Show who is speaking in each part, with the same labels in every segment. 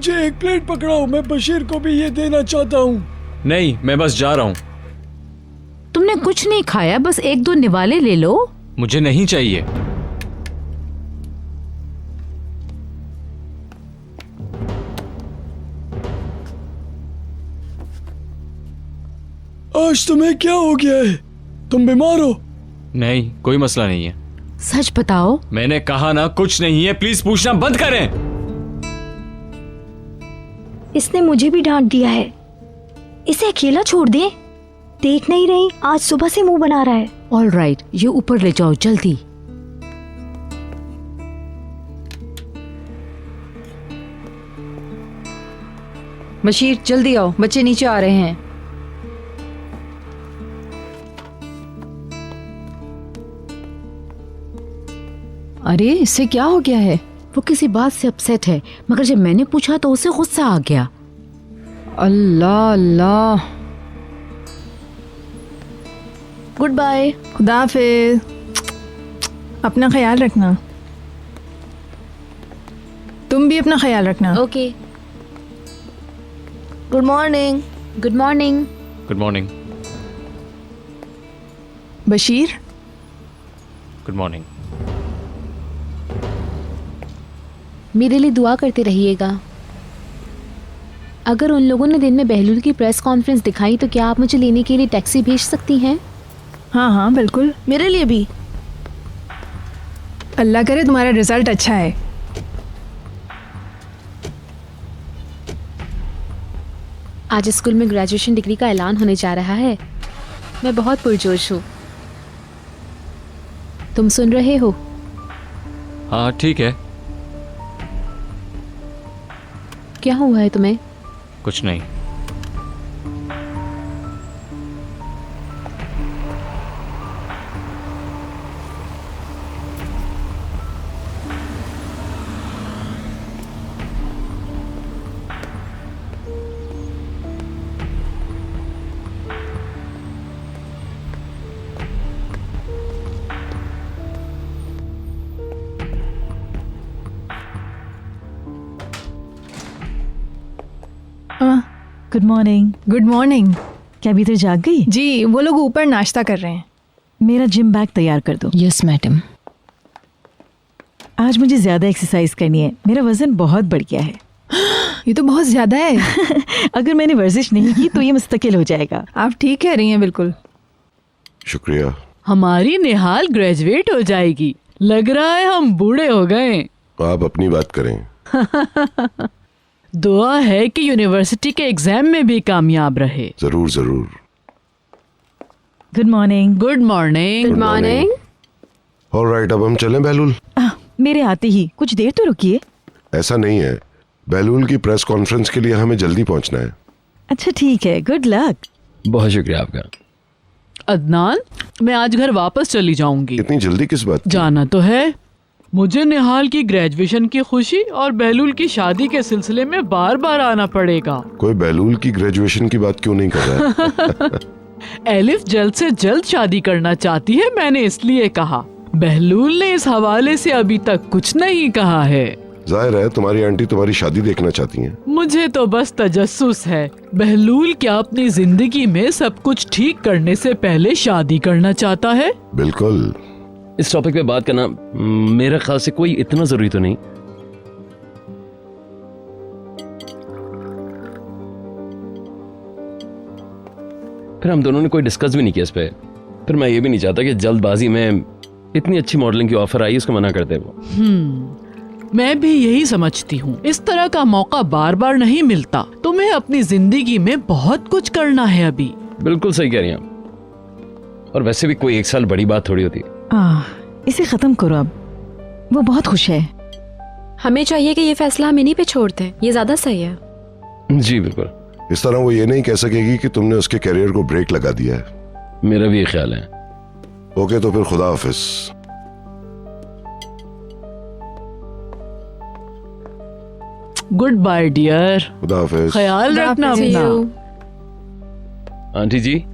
Speaker 1: मुझे एक प्लेट पकड़ाओ, मैं बशीर को भी ये देना चाहता हूँ।
Speaker 2: नहीं, मैं बस जा रहा हूँ।
Speaker 3: तुमने कुछ नहीं खाया, बस एक दो निवाले ले लो।
Speaker 2: मुझे नहीं चाहिए।
Speaker 1: आज तुम्हें क्या हो गया है? तुम बीमार हो?
Speaker 2: नहीं, कोई मसला नहीं है।
Speaker 3: सच बताओ।
Speaker 2: मैंने कहा ना कुछ नहीं है, प्लीज पूछना बंद करें।
Speaker 4: इसने मुझे भी डांट दिया है, इसे अकेला छोड़ दे। देख नहीं रही, आज सुबह से मुंह बना रहा है।
Speaker 3: ऑल राइट, ये ऊपर ले जाओ जल्दी।
Speaker 5: बशीर जल्दी आओ, बच्चे नीचे आ रहे हैं। अरे इससे क्या हो गया है?
Speaker 3: वो किसी बात से अपसेट है, मगर जब मैंने पूछा तो उसे गुस्सा आ गया।
Speaker 5: अल्लाह अल्लाह।
Speaker 4: Good bye.
Speaker 6: खुदा हाफिज। अपना ख्याल रखना। तुम भी अपना ख्याल रखना।
Speaker 4: Okay. Good morning.
Speaker 3: Good morning.
Speaker 2: Good morning.
Speaker 6: Bashir,
Speaker 2: good morning.
Speaker 3: मेरे लिए दुआ करते रहिएगा। अगर उन लोगों ने दिन में बहलूल की प्रेस कॉन्फ्रेंस दिखाई तो क्या आप मुझे लेने के लिए टैक्सी भेज सकती हैं?
Speaker 6: हाँ हाँ बिल्कुल,
Speaker 4: मेरे लिए भी।
Speaker 6: अल्लाह करे तुम्हारा रिजल्ट अच्छा है।
Speaker 3: आज स्कूल में ग्रेजुएशन डिग्री का ऐलान होने जा रहा है। मैं बहुत पुरजोश हूँ। तुम सुन रहे हो?
Speaker 2: हाँ ठीक है।
Speaker 3: क्या हुआ है तुम्हें?
Speaker 2: कुछ नहीं।
Speaker 7: Good morning.
Speaker 6: Good morning.
Speaker 7: क्या भीतर जाग गई?
Speaker 6: जी, वो लोग ऊपर नाश्ता कर रहे हैं।
Speaker 7: मेरा जिम बैग तैयार कर दो।
Speaker 3: Yes madam.
Speaker 7: आज मुझे ज्यादा एक्सरसाइज करनी है, मेरा वजन बहुत बढ़ गया है।
Speaker 6: ये तो बहुत ज्यादा है।
Speaker 7: अगर मैंने वर्जिश नहीं की तो ये मुस्तकिल हो जाएगा।
Speaker 6: आप ठीक कह रही हैं बिल्कुल।
Speaker 8: शुक्रिया।
Speaker 9: हमारी निहाल ग्रेजुएट हो जाएगी। लग रहा है हम बूढ़े हो गए।
Speaker 8: आप अपनी बात करें।
Speaker 9: दुआ है कि यूनिवर्सिटी के एग्जाम में भी कामयाब रहे।
Speaker 8: जरूर जरूर।
Speaker 7: Good morning.
Speaker 9: Good morning.
Speaker 4: Good morning.
Speaker 8: Alright, अब हम चलें बहलूल?
Speaker 7: मेरे आते ही कुछ देर तो रुकिए।
Speaker 8: ऐसा नहीं है, बहलूल की प्रेस कॉन्फ्रेंस के लिए हमें जल्दी पहुंचना है।
Speaker 7: अच्छा ठीक है, गुड लक।
Speaker 2: बहुत शुक्रिया आपका।
Speaker 9: अदनान, मैं आज घर वापस चली जाऊंगी।
Speaker 8: इतनी जल्दी किस बात की?
Speaker 9: जाना तो है। मुझे निहाल की ग्रेजुएशन की खुशी और बहलूल की शादी के सिलसिले में बार बार आना पड़ेगा।
Speaker 8: कोई बहलूल की ग्रेजुएशन की बात क्यों नहीं कर रहा है?
Speaker 9: एलिफ जल्द से जल्द शादी करना चाहती है, मैंने इसलिए कहा। बहलूल ने इस हवाले से अभी तक कुछ नहीं कहा है।
Speaker 8: जाहिर है तुम्हारी आंटी तुम्हारी शादी देखना चाहती हैं।
Speaker 9: मुझे तो बस तजस्सुस है। बहलूल क्या अपनी जिंदगी में सब कुछ ठीक करने से पहले शादी करना चाहता है?
Speaker 8: बिल्कुल।
Speaker 10: इस टॉपिक पे बात करना मेरे ख्याल से कोई इतना जरूरी तो नहीं। फिर हम दोनों ने कोई डिस्कस भी नहीं किया इस पे। फिर मैं ये भी नहीं चाहता कि जल्दबाजी में इतनी अच्छी मॉडलिंग की ऑफर आई उसको मना करते वो।
Speaker 9: मैं भी यही समझती हूँ। इस तरह का मौका बार बार नहीं मिलता। तुम्हें अपनी जिंदगी में बहुत कुछ करना है अभी।
Speaker 10: बिल्कुल सही कह रही हैं आप। और वैसे भी कोई एक साल बड़ी बात थोड़ी होती।
Speaker 7: इसे खत्म करो अब। वो बहुत खुश है।
Speaker 4: हमें चाहिए कि ये फैसला हम इन्हीं पे छोड़ दें, ये ज्यादा सही है।
Speaker 10: जी बिल्कुल।
Speaker 8: इस तरह वो ये नहीं कह सकेगी कि तुमने उसके करियर को ब्रेक लगा दिया है।
Speaker 10: मेरा भी ये ख्याल है।
Speaker 8: ओके, तो फिर खुदा हाफिज।
Speaker 9: Good bye dear.
Speaker 8: खुदा हाफिज।
Speaker 9: ख्याल रखना अपना।
Speaker 10: आंटी जी।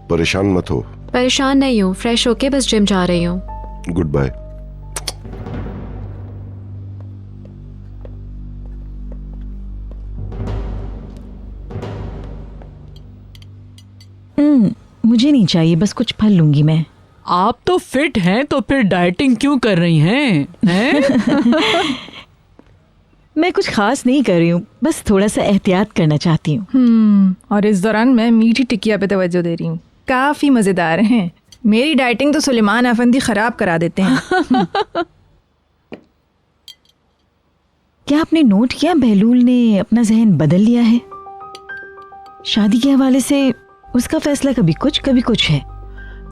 Speaker 8: परेशान मत हो।
Speaker 4: परेशान नहीं हूँ, फ्रेश होके बस जिम जा रही हूँ।
Speaker 8: Goodbye.
Speaker 7: मुझे नहीं चाहिए, बस कुछ फल लूंगी मैं।
Speaker 9: आप तो फिट हैं तो फिर डाइटिंग क्यों कर रही हैं?
Speaker 7: मैं कुछ खास नहीं कर रही हूँ, बस थोड़ा सा एहतियात करना चाहती हूँ।
Speaker 6: और इस दौरान मैं मीठी टिकिया पे तवज्जो दे रही हूँ। काफी मजेदार हैं। मेरी डाइटिंग तो सुलेमान अफंदी खराब करा देते हैं।
Speaker 7: क्या आपने नोट किया बहलूल ने अपना जहन बदल लिया है? शादी के हवाले से उसका फैसला कभी कुछ है।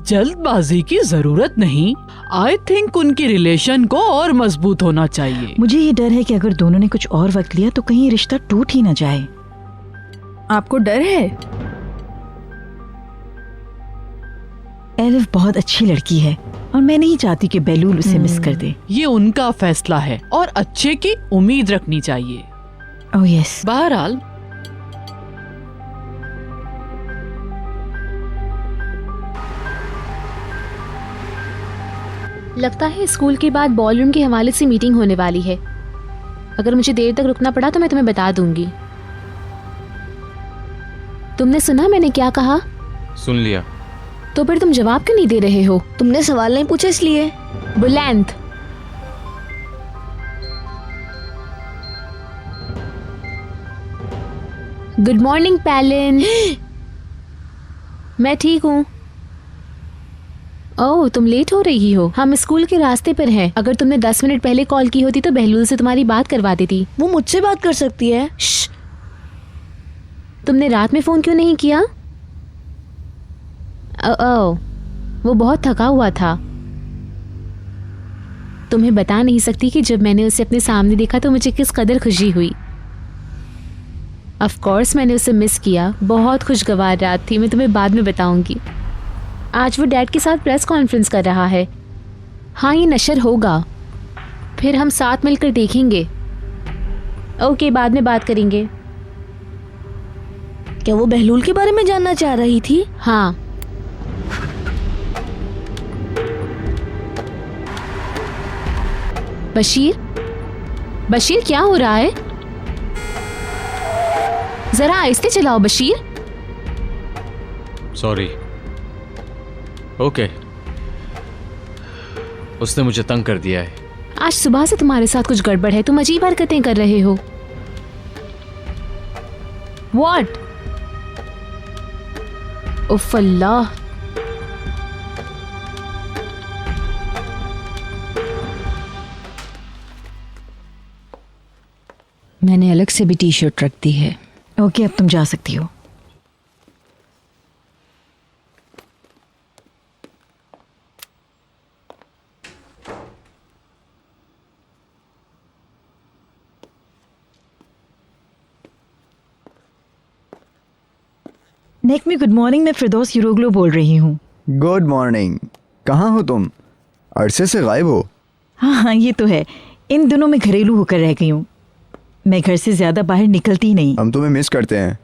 Speaker 9: जल्दबाजी की जरूरत नहीं। आई थिंक उनकी रिलेशन को और मजबूत होना चाहिए।
Speaker 7: मुझे ये डर है कि अगर दोनों ने कुछ और वक्त लिया तो कहीं रिश्ता टूट ही ना जाए।
Speaker 6: आपको डर है?
Speaker 7: एलिफ बहुत अच्छी लड़की है और मैं नहीं चाहती कि बहलूल उसे मिस कर दे।
Speaker 9: ये उनका फैसला है और अच्छे की उम्मीद रखनी चाहिए।
Speaker 7: Oh yes.
Speaker 9: बहरहाल
Speaker 3: लगता है स्कूल के बाद बॉलरूम के हवाले से मीटिंग होने वाली है। अगर मुझे देर तक रुकना पड़ा तो मैं तुम्हें बता दूंगी। तुमने सुना मैंने क्या कहा?
Speaker 2: सुन लिया।
Speaker 3: तो फिर तुम जवाब क्यों नहीं दे रहे हो?
Speaker 4: तुमने सवाल नहीं पूछा इसलिए।
Speaker 3: बुलंद। Good morning Palin. मैं ठीक हूँ। ओह तुम लेट हो रही हो। हम स्कूल के रास्ते पर हैं। अगर तुमने 10 मिनट पहले कॉल की होती तो बहलूल से तुम्हारी बात करवा देती।
Speaker 4: वो मुझसे बात कर सकती है।
Speaker 3: श्श। तुमने रात में फोन क्यों नहीं किया? ओह वो बहुत थका हुआ था। तुम्हें बता नहीं सकती कि जब मैंने उसे अपने सामने देखा तो मुझे किस कदर खुशी हुई। ऑफ कोर्स मैंने उसे मिस किया। बहुत खुशगवार रात थी। मैं तुम्हें बाद में बताऊंगी। आज वो डैड के साथ प्रेस कॉन्फ्रेंस कर रहा है। हाँ ये नशर होगा, फिर हम साथ मिलकर देखेंगे। ओके बाद में बात करेंगे।
Speaker 4: क्या वो बहलूल के बारे में जानना चाह रही थी?
Speaker 3: हाँ। बशीर क्या हो रहा है? जरा आहिस्ते चलाओ बशीर।
Speaker 2: सॉरी। ओके। उसने मुझे तंग कर दिया है।
Speaker 3: आज सुबह से तुम्हारे साथ कुछ गड़बड़ है। तुम अजीब हरकतें कर रहे हो। What? उफ़ अल्लाह।
Speaker 5: मैंने अलग से भी टी शर्ट रख दी है।
Speaker 7: ओके अब तुम जा सकती हो। नेकमी गुड मॉर्निंग। मैं फिरदौस यूरोग्लो बोल रही हूँ।
Speaker 11: Good morning. कहाँ हो तुम? अरसे से गायब हो।
Speaker 7: हाँ ये तो है। इन दिनों मैं घरेलू होकर रह गई हूँ। मैं घर से ज़्यादा बाहर निकलती नहीं।
Speaker 11: हम तुम्हें मिस करते हैं।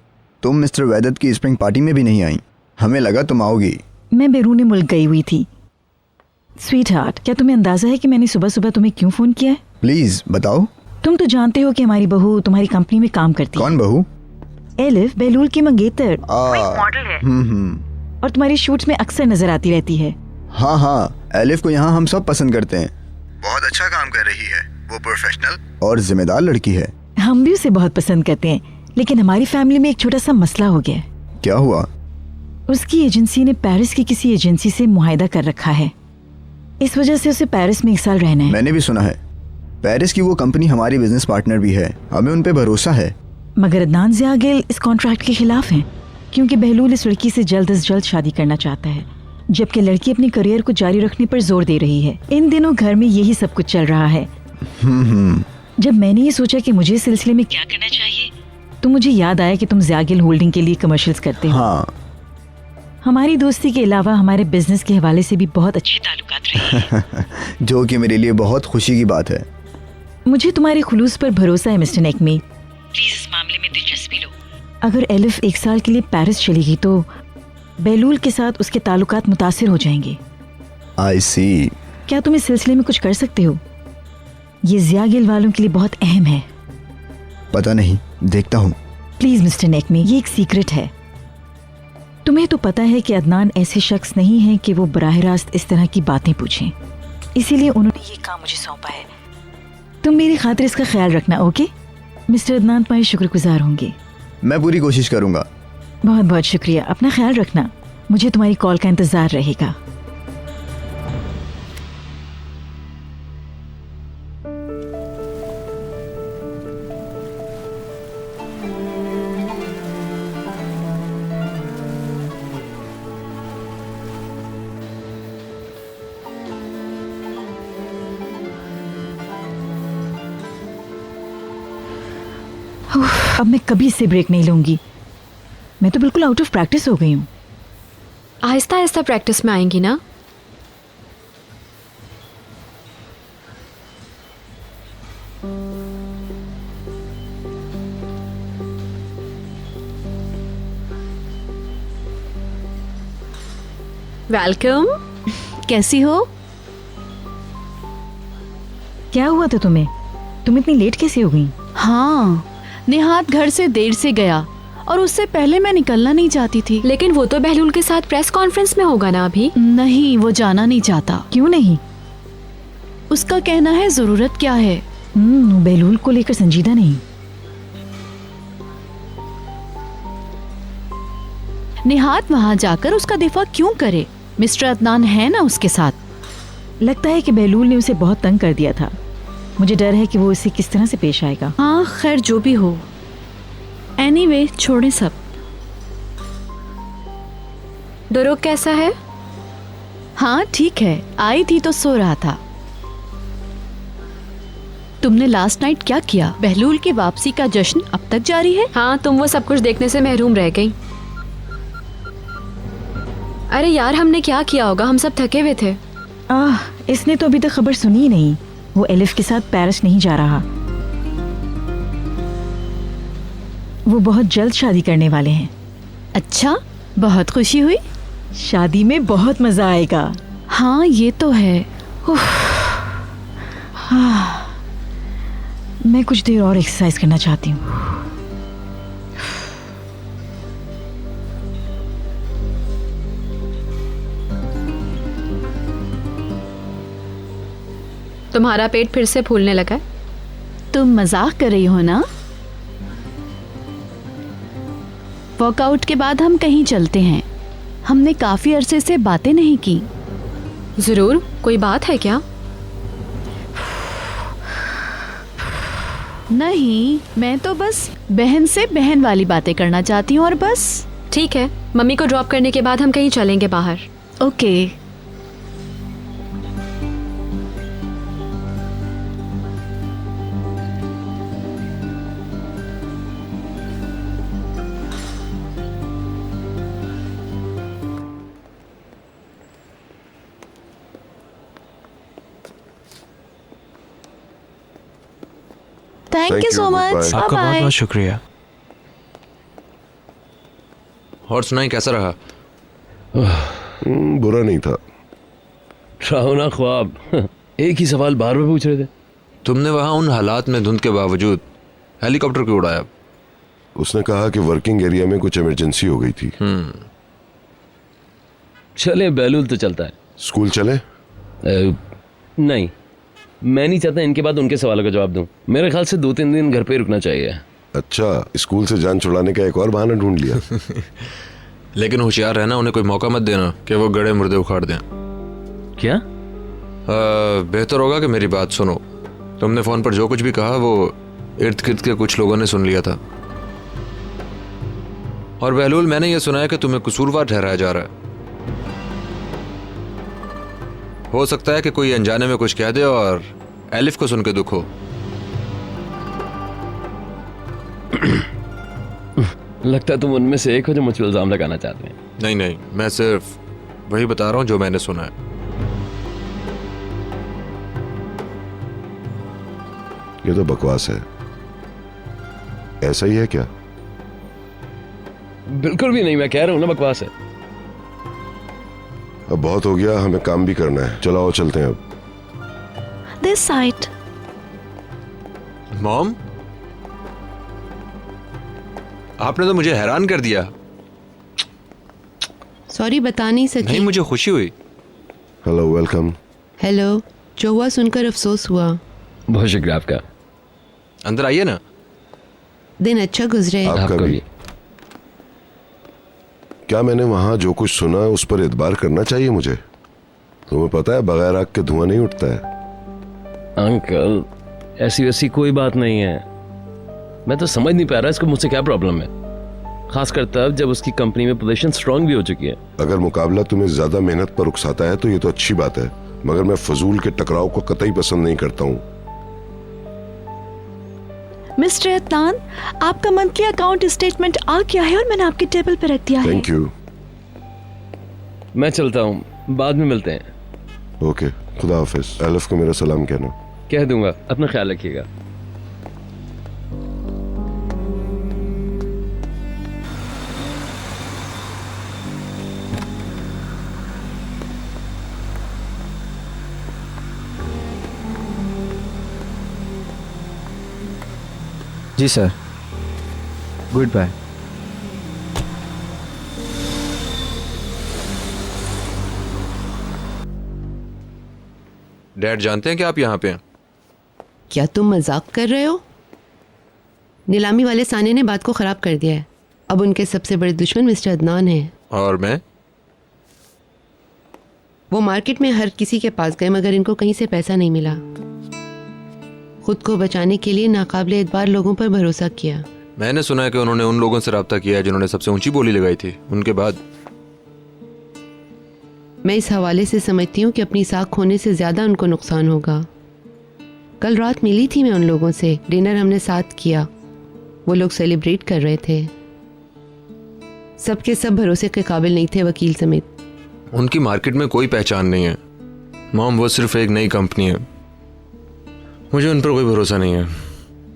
Speaker 11: तुम मिस्टर वैदत की स्प्रिंग पार्टी में भी नहीं आई। हमें लगा तुम आओगी।
Speaker 7: मैं बैरून मुल्क गई हुई थी। स्वीट हार्ट, क्या तुम्हें अंदाज़ा है कि मैंने सुबह सुबह तुम्हें क्यों फ़ोन किया है?
Speaker 11: प्लीज़ बताओ।
Speaker 7: तुम तो जानते हो कि हमारी बहू तुम्हारी कंपनी में काम करती है।
Speaker 11: कौन बहू?
Speaker 7: एलिफ, बहलूल की मंगेतर।
Speaker 11: मॉडल है।
Speaker 7: और तुम्हारी शूट्स में अक्सर नजर आती रहती है।
Speaker 11: हाँ हाँ, एलिफ को यहाँ हम सब पसंद करते हैं। बहुत अच्छा काम कर रही है। वो प्रोफेशनल और जिम्मेदार लड़की है।
Speaker 7: हम भी उसे बहुत पसंद करते हैं, लेकिन हमारी फैमिली में एक छोटा सा मसला हो गया।
Speaker 11: क्या हुआ?
Speaker 7: उसकी एजेंसी ने पेरिस की किसी एजेंसी से मुआहदा कर रखा है। इस वजह से उसे पेरिस में 1 साल रहना है।
Speaker 11: मैंने भी सुना है। पेरिस की वो कंपनी हमारी बिजनेस पार्टनर भी है। हमें उन पे भरोसा है।
Speaker 7: मगर अदनान ज़ियागिल इस कॉन्ट्रैक्ट के खिलाफ हैं, क्योंकि बहलूल इस लड़की से जल्द से जल्द शादी करना चाहता है, जबकि लड़की अपने करियर को जारी रखने पर जोर दे रही है। इन दिनों घर में यही सब कुछ चल रहा है। जब मैंने ये सोचा कि मुझे इस सिलसिले में क्या करना चाहिए, तो मुझे याद आया कि तुम ज़ियागिल होल्डिंग के लिए कमर्शियल्स करते हो।
Speaker 11: हाँ।
Speaker 7: हमारी दोस्ती के अलावा हमारे बिजनेस के हवाले से भी बहुत अच्छे ताल्लुकात रहे हैं।
Speaker 11: जो कि मेरे लिए बहुत खुशी की बात है।
Speaker 7: मुझे तुम्हारे खुलूस पर भरोसा है मिस्टर नेकमी। प्लीज इस मामले में दिलचस्पी लो। अगर एलिफ 1 साल के लिए पेरिस चलेगी तो बहलूल के साथ उसके ताल्लुकात मुतासिर हो जाएंगे।
Speaker 11: आई सी।
Speaker 7: क्या तुम इस सिलसिले में कुछ कर सकते हो? ये ज़ियागिल वालों के लिए बहुत अहम है।
Speaker 11: पता नहीं, देखता हूँ।
Speaker 7: प्लीज मिस्टर नेकमी, ये एक सीक्रेट है। तुम्हें तो पता है कि अदनान ऐसे शख्स नहीं है कि वो बराह रास्त इस तरह की बातें पूछें, इसीलिए उन्होंने ये काम मुझे सौंपा है। तुम मेरी खातिर इसका ख्याल रखना, ओके? मिस्टर अदनान तुम्हारे शुक्रगुजार होंगे।
Speaker 11: मैं पूरी कोशिश करूंगा।
Speaker 7: बहुत बहुत शुक्रिया, अपना ख्याल रखना। मुझे तुम्हारी कॉल का इंतजार रहेगा। अब मैं कभी इससे ब्रेक नहीं लूंगी। मैं तो बिल्कुल आउट ऑफ प्रैक्टिस हो गई हूँ।
Speaker 3: आहिस्ता आहिस्ता प्रैक्टिस में आएंगी ना। वेलकम। कैसी हो?
Speaker 7: क्या हुआ था तुम्हें? तुम इतनी लेट कैसे हो गई?
Speaker 9: हाँ, निहात घर से देर से गया और उससे पहले मैं निकलना नहीं चाहती थी।
Speaker 3: लेकिन वो तो बहलूल के साथ प्रेस कॉन्फ्रेंस में होगा ना अभी।
Speaker 9: नहीं, वो जाना नहीं चाहता।
Speaker 7: क्यों नहीं?
Speaker 9: उसका कहना है जरूरत क्या है।
Speaker 7: बहलूल को लेकर संजीदा नहीं।
Speaker 9: निहात वहाँ जाकर उसका दिफा क्यों करे? मिस्टर अदनान है ना उसके साथ।
Speaker 7: लगता है कि बहलूल ने उसे बहुत तंग कर दिया था। मुझे डर है कि वो इसे किस तरह से पेश आएगा।
Speaker 9: हाँ, खैर जो भी हो। एनीवे, छोड़े सब।
Speaker 3: दुरुक कैसा है?
Speaker 9: हाँ ठीक है, आई थी तो सो रहा था। तुमने लास्ट नाइट क्या किया? बहलूल की वापसी का जश्न अब तक जारी है?
Speaker 3: हाँ, तुम वो सब कुछ देखने से महरूम रह गई। अरे यार, हमने क्या किया होगा, हम सब थके हुए थे।
Speaker 7: इसने तो अभी तक खबर सुनी ही नहीं। वो एलिफ के साथ पेरिस नहीं जा रहा। वो बहुत जल्द शादी करने वाले हैं।
Speaker 9: अच्छा, बहुत खुशी हुई।
Speaker 7: शादी में बहुत मजा आएगा।
Speaker 9: हाँ, ये तो है।
Speaker 7: मैं कुछ देर और एक्सरसाइज करना चाहती हूँ।
Speaker 3: तुम्हारा पेट फिर से फूलने लगा है?
Speaker 9: तुम मजाक कर रही हो ना? वर्कआउट के बाद हम कहीं चलते हैं। हमने काफी अरसे से बातें नहीं की।
Speaker 3: जरूर, कोई बात है क्या?
Speaker 9: नहीं, मैं तो बस बहन से बहन वाली बातें करना चाहती हूँ और बस।
Speaker 3: ठीक है, मम्मी को ड्रॉप करने के बाद हम कहीं चलेंगे बाहर।
Speaker 9: Okay. Thank you so much.
Speaker 2: आपका बहुत बहुत शुक्रिया।
Speaker 12: और सुनाई, कैसा रहा?
Speaker 8: बुरा नहीं था।
Speaker 10: ना ख्वाब। एक ही सवाल बार बार पूछ रहे थे।
Speaker 12: तुमने वहाँ उन हालात में धुंध के बावजूद हेलीकॉप्टर क्यों उड़ाया?
Speaker 8: उसने कहा कि वर्किंग एरिया में कुछ इमरजेंसी हो गई थी।
Speaker 10: चले, बहलूल तो चलता है।
Speaker 8: स्कूल चले?
Speaker 10: नहीं, मैं नहीं चाहता इनके बाद उनके सवालों का जवाब दूं। मेरे ख्याल से 2-3 दिन घर पे ही रुकना चाहिए।
Speaker 8: अच्छा, स्कूल से जान छुड़ाने का एक और बहाना ढूंढ लिया।
Speaker 12: लेकिन होशियार रहना, उन्हें कोई मौका मत देना कि वो गड़े मुर्दे उखाड़ दें।
Speaker 10: क्या?
Speaker 12: बेहतर होगा कि मेरी बात सुनो। तुमने फोन पर जो कुछ भी कहा वो इर्द गिर्द के कुछ लोगों ने सुन लिया था। और बहलूल, मैंने ये सुना है कि तुम्हें कसूरवार ठहराया जा रहा है। हो सकता है कि कोई अनजाने में कुछ कह दे और एलिफ को सुन के दुख हो।
Speaker 10: लगता है तुम उनमें से एक हो जो मुझ पर इल्जाम लगाना चाहते हैं।
Speaker 12: नहीं नहीं, मैं सिर्फ वही बता रहा हूं जो मैंने सुना है।
Speaker 8: ये तो बकवास है। ऐसा ही है क्या?
Speaker 10: बिल्कुल भी नहीं, मैं कह रहा हूं ना बकवास है।
Speaker 8: अब बहुत हो गया, हमें काम भी करना है। चलो आओ चलते हैं अब।
Speaker 9: This side.
Speaker 12: मॉम, आपने तो मुझे हैरान कर दिया।
Speaker 13: सॉरी बता नहीं सकी।
Speaker 12: नहीं, मुझे खुशी हुई।
Speaker 8: Hello, welcome.
Speaker 13: हेलो। जो हुआ सुनकर अफसोस हुआ।
Speaker 10: बहुत शुक्रिया आपका।
Speaker 12: अंदर आइए ना।
Speaker 13: दिन अच्छा गुजरे।
Speaker 8: आपका भी। क्या मैंने वहां जो कुछ सुना उस पर एतबार करना चाहिए मुझे? तुम्हें पता है बगैर आग के धुआं नहीं उठता है।
Speaker 10: अंकल ऐसी वैसी कोई बात नहीं है। मैं तो समझ नहीं पा रहा इसको मुझसे क्या प्रॉब्लम है, खासकर तब जब उसकी कंपनी में पोजीशन स्ट्रांग भी हो चुकी है।
Speaker 8: अगर मुकाबला तुम्हें ज्यादा मेहनत पर उकसाता है तो ये तो अच्छी बात है, मगर मैं फजूल के टकराव को कतई पसंद नहीं करता हूँ।
Speaker 7: मिस्टर अदनान, आपका मंथली अकाउंट स्टेटमेंट आ गया है और मैंने आपके टेबल पर रख दिया है।
Speaker 8: Thank you.
Speaker 10: मैं चलता हूँ, बाद में मिलते हैं।
Speaker 8: ओके, खुदा हाफिज। एलिफ को मेरा सलाम कहना।
Speaker 10: कह दूंगा, अपना ख्याल रखिएगा।
Speaker 11: जी सर, गुड बाय।
Speaker 12: डैड जानते हैं कि आप यहाँ पे हैं?
Speaker 13: क्या तुम मजाक कर रहे हो? नीलामी वाले साने ने बात को खराब कर दिया है। अब उनके सबसे बड़े दुश्मन मिस्टर अदनान हैं।
Speaker 12: और मैं?
Speaker 13: वो मार्केट में हर किसी के पास गए मगर इनको कहीं से पैसा नहीं मिला। खुद को बचाने के लिए नाकाबिले एतबार लोगों पर भरोसा किया।
Speaker 12: मैंने सुना है कि उन्होंने उन लोगों से रब्ता किया है जिन्होंने सबसे ऊंची बोली लगाई थी। उनके बाद
Speaker 13: मैं इस हवाले से समझती हूँ कि अपनी साख खोने से ज्यादा उनको नुकसान होगा। कल रात मिली थी मैं उन लोगों से, डिनर हमने साथ किया। वो लोग सेलिब्रेट कर रहे थे। सबके सब भरोसे के काबिल नहीं थे, वकील समेत।
Speaker 12: उनकी मार्केट में कोई पहचान नहीं है मॉम, वो सिर्फ एक नई कंपनी है। मुझे उन पर कोई भरोसा नहीं है।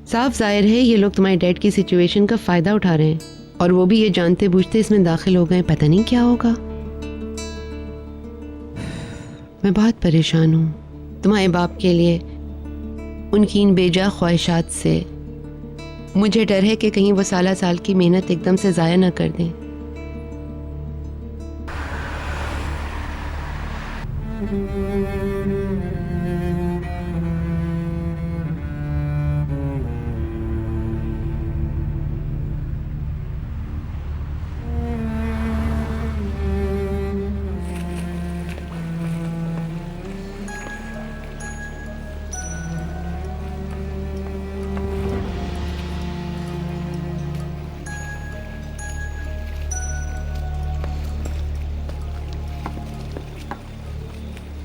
Speaker 13: साफ जाहिर है ये लोग तुम्हारे डैड की सिचुएशन का फायदा उठा रहे हैं, और वो भी ये जानते बूझते इसमें दाखिल हो गए। पता नहीं क्या होगा। मैं बहुत परेशान हूँ तुम्हारे बाप के लिए, उनकी इन बेजा ख्वाहिशात से। मुझे डर है कि कहीं वो साल साल की मेहनत एकदम से ज़ाया ना कर दें।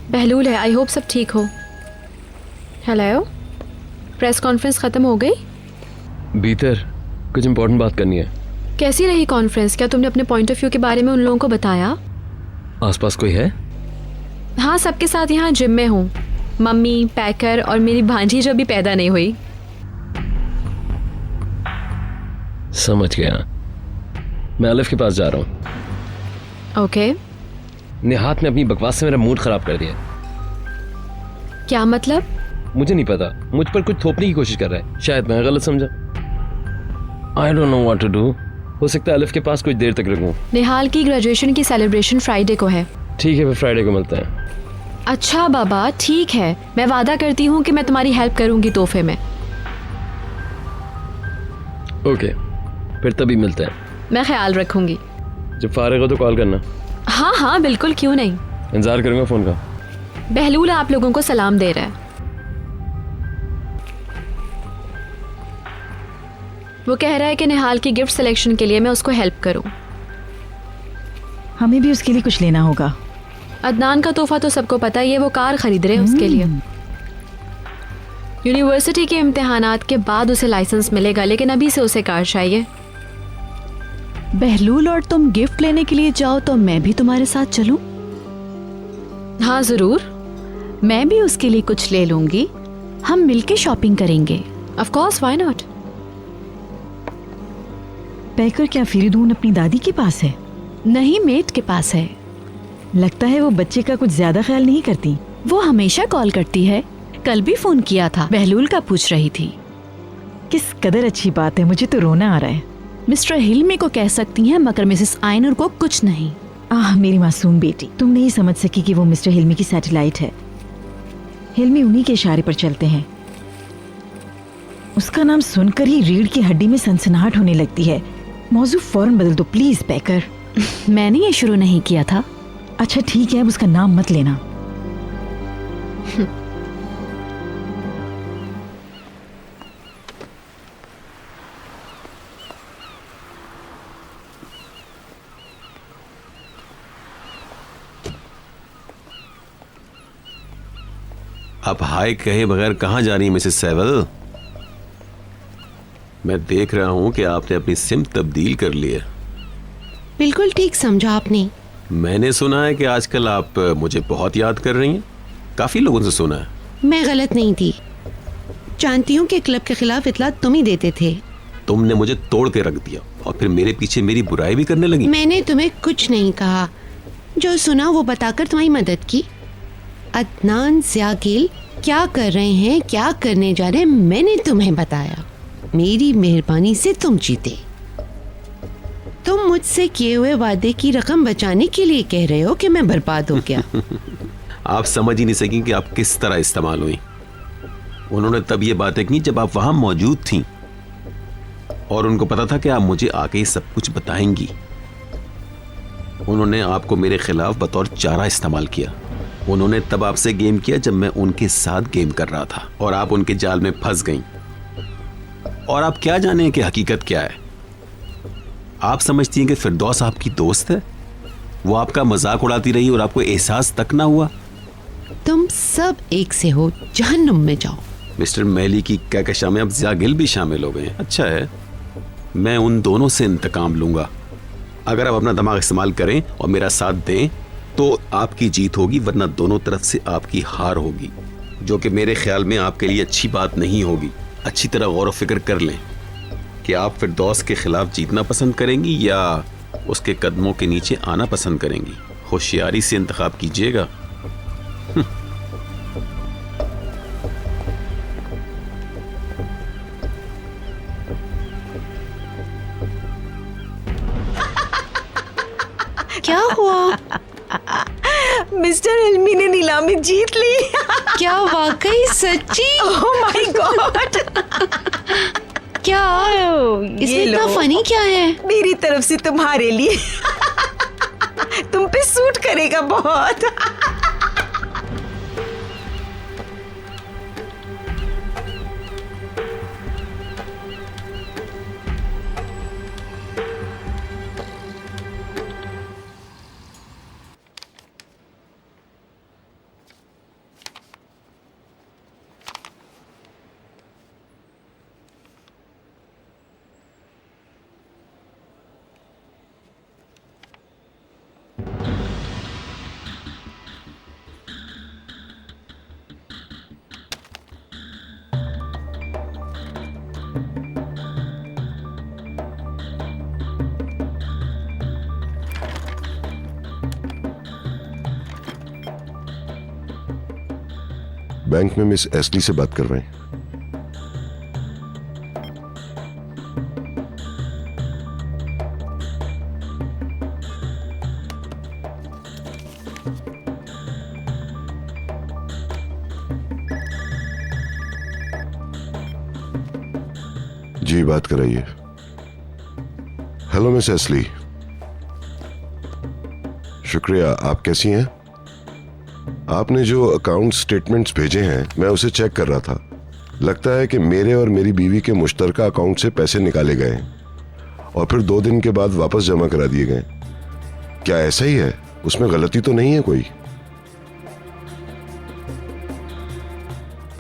Speaker 3: बहलूल है, आई होप सब ठीक हो। हेलो, प्रेस कॉन्फ्रेंस ख़त्म हो गई?
Speaker 10: भीतर कुछ इम्पोर्टेंट बात करनी है।
Speaker 3: कैसी रही कॉन्फ्रेंस? क्या तुमने अपने पॉइंट ऑफ व्यू के बारे में उन लोगों को बताया?
Speaker 10: आसपास कोई है?
Speaker 3: हाँ, सबके साथ यहाँ जिम में हूँ। मम्मी, पैकर और मेरी भांजी जो अभी पैदा नहीं हुई।
Speaker 10: समझ गया। मैं अलिफ के पास जा रहा हूँ।
Speaker 3: ओके।
Speaker 10: निहात ने अपनी बकवास से मेरा मूड खराब कर दिया।
Speaker 3: क्या मतलब?
Speaker 10: मुझे नहीं पता, मुझ पर कुछ थोपने की कोशिश कर रहा है। शायद मैं गलत समझा। I don't know what to do. हो सकता है अलिफ के पास कुछ देर तक रुकूं।
Speaker 3: निहाल की ग्रेजुएशन की सेलिब्रेशन फ्राइडे को है।
Speaker 10: ठीक है, फिर फ्राइडे को मिलते हैं।
Speaker 3: अच्छा बाबा, ठीक है। मैं वादा करती हूँ कि मैं तुम्हारी हेल्प करूँगी तोहफे में।
Speaker 10: ओके, फिर तभी मिलते हैं।
Speaker 3: मैं ख्याल रखूँगी।
Speaker 10: जब फारिग हो तो कॉल करना।
Speaker 3: हाँ हाँ, बिल्कुल, क्यों नहीं।
Speaker 10: इंतजार करूँगा फ़ोन का।
Speaker 3: बहलूल आप लोगों को सलाम दे रहा है। वो कह रहा है कि निहाल की गिफ्ट सिलेक्शन के लिए मैं उसको हेल्प करूं।
Speaker 7: हमें भी उसके लिए कुछ लेना होगा।
Speaker 3: अदनान का तोहफा तो सबको पता ही है, वो कार खरीद रहे हैं उसके लिए। यूनिवर्सिटी के इम्तिहानात के बाद उसे लाइसेंस मिलेगा, लेकिन अभी से उसे कार चाहिए।
Speaker 7: बहलूल और तुम गिफ्ट लेने के लिए जाओ तो मैं भी तुम्हारे साथ चलूं?
Speaker 3: हाँ जरूर।
Speaker 7: मैं भी उसके लिए कुछ ले लूंगी। हम मिलके शॉपिंग करेंगे।
Speaker 3: Of course, why not.
Speaker 7: पैकर क्या फरीदून अपनी दादी के पास है?
Speaker 3: नहीं, मेट के पास है।
Speaker 7: लगता है वो बच्चे का कुछ ज्यादा ख्याल नहीं करती।
Speaker 3: वो हमेशा कॉल करती है, कल भी फोन किया था, बहलूल का पूछ रही थी।
Speaker 7: किस कदर अच्छी बात है, मुझे तो रोना आ रहा है।
Speaker 3: मिस्टर हिल्मी को कह सकती हैं मगर मिसेस आइनर को कुछ नहीं।
Speaker 7: मेरी मासूम बेटी, तुम नहीं समझ सकी कि वो मिस्टर हिल्मी की सैटेलाइट है। हिल्मी उन्हीं के इशारे पर चलते हैं। उसका नाम सुनकर ही रीढ़ की हड्डी में सनसनाहट होने लगती है। मौजू फौरन बदल दो प्लीज बैकर।
Speaker 3: मैंने ये शुरू नहीं किया था।
Speaker 7: अच्छा ठीक है, अब उसका नाम मत लेना।
Speaker 14: आप हाय कहे बगैर कहाँ जा रही हैं मिसेस सहवल? मैं देख रहा हूँ कि आपने अपनी सिम तब्दील कर ली है।
Speaker 13: बिल्कुल ठीक समझा आपने।
Speaker 14: मैंने सुना है कि आजकल आप मुझे बहुत याद कर रही हैं। काफी लोगों से सुना है।
Speaker 13: मैं गलत नहीं थी। जानती हूँ कि क्लब के खिलाफ इतला तुम ही देते थे।
Speaker 14: तुमने मुझे तोड़ के रख दिया और फिर मेरे पीछे मेरी बुराई भी करने लगी।
Speaker 13: मैंने तुम्हें कुछ नहीं कहा, जो सुना वो बताकर तुम्हारी मदद की। अदनान ज़ियागिल क्या कर रहे हैं, क्या करने जा रहे हैं, मैंने तुम्हें बताया। मेरी मेहरबानी से तुम जीते। तुम मुझसे किए हुए वादे की रकम बचाने के लिए कह रहे हो कि मैं बर्बाद हो गया।
Speaker 14: आप समझ ही नहीं सकी कि आप किस तरह इस्तेमाल हुई। उन्होंने तब ये बातें की जब आप वहां मौजूद थीं और उनको पता था कि आप मुझे आके सब कुछ बताएंगी। उन्होंने आपको मेरे खिलाफ बतौर चारा इस्तेमाल किया। उन्होंने तब आपसे गेम किया जब मैं उनके साथ गेम कर रहा था और आप उनके जाल में फंस गईं। और आप क्या जाने कि हकीकत क्या है? आप समझती हैं कि फिरदौस आपकी दोस्त है? वो आपका मजाक उड़ाती रही और आपको एहसास तक ना हुआ।
Speaker 13: तुम सब एक से हो, जहन्नुम में जाओ।
Speaker 14: मिस्टर मैली की कहकशा में अब ज़ियागिल भी शामिल हो गए। अच्छा है, मैं उन दोनों से इंतकाम लूंगा। अगर आप अपना दिमाग इस्तेमाल करें और मेरा साथ दें तो आपकी जीत होगी, वरना दोनों तरफ से आपकी हार होगी, जो कि मेरे ख्याल में आपके लिए अच्छी बात नहीं होगी। अच्छी तरह गौर व फिक्र कर लें कि आप फिरदौस के खिलाफ जीतना पसंद करेंगी या उसके कदमों के नीचे आना पसंद करेंगी। होशियारी से इंतखाब कीजिएगा।
Speaker 13: क्या हुआ?
Speaker 7: मिस्टर हिल्मी ने नीलामी जीत ली।
Speaker 13: क्या वाकई सच्ची?
Speaker 7: Oh my God.
Speaker 13: क्या इसमें इतना फनी क्या है?
Speaker 7: मेरी तरफ से तुम्हारे लिए। तुम पे सूट करेगा बहुत।
Speaker 8: बैंक में मिस एस्ली से बात कर रहे हैं। जी बात कराइए। हेलो मिस एस्ली, शुक्रिया। आप कैसी हैं? आपने जो अकाउंट स्टेटमेंट्स भेजे हैं मैं उसे चेक कर रहा था। लगता है कि मेरे और मेरी बीवी के मुश्तरका अकाउंट से पैसे निकाले गए और फिर 2 दिन के बाद वापस जमा करा दिए गए। क्या ऐसा ही है? उसमें गलती तो नहीं है कोई?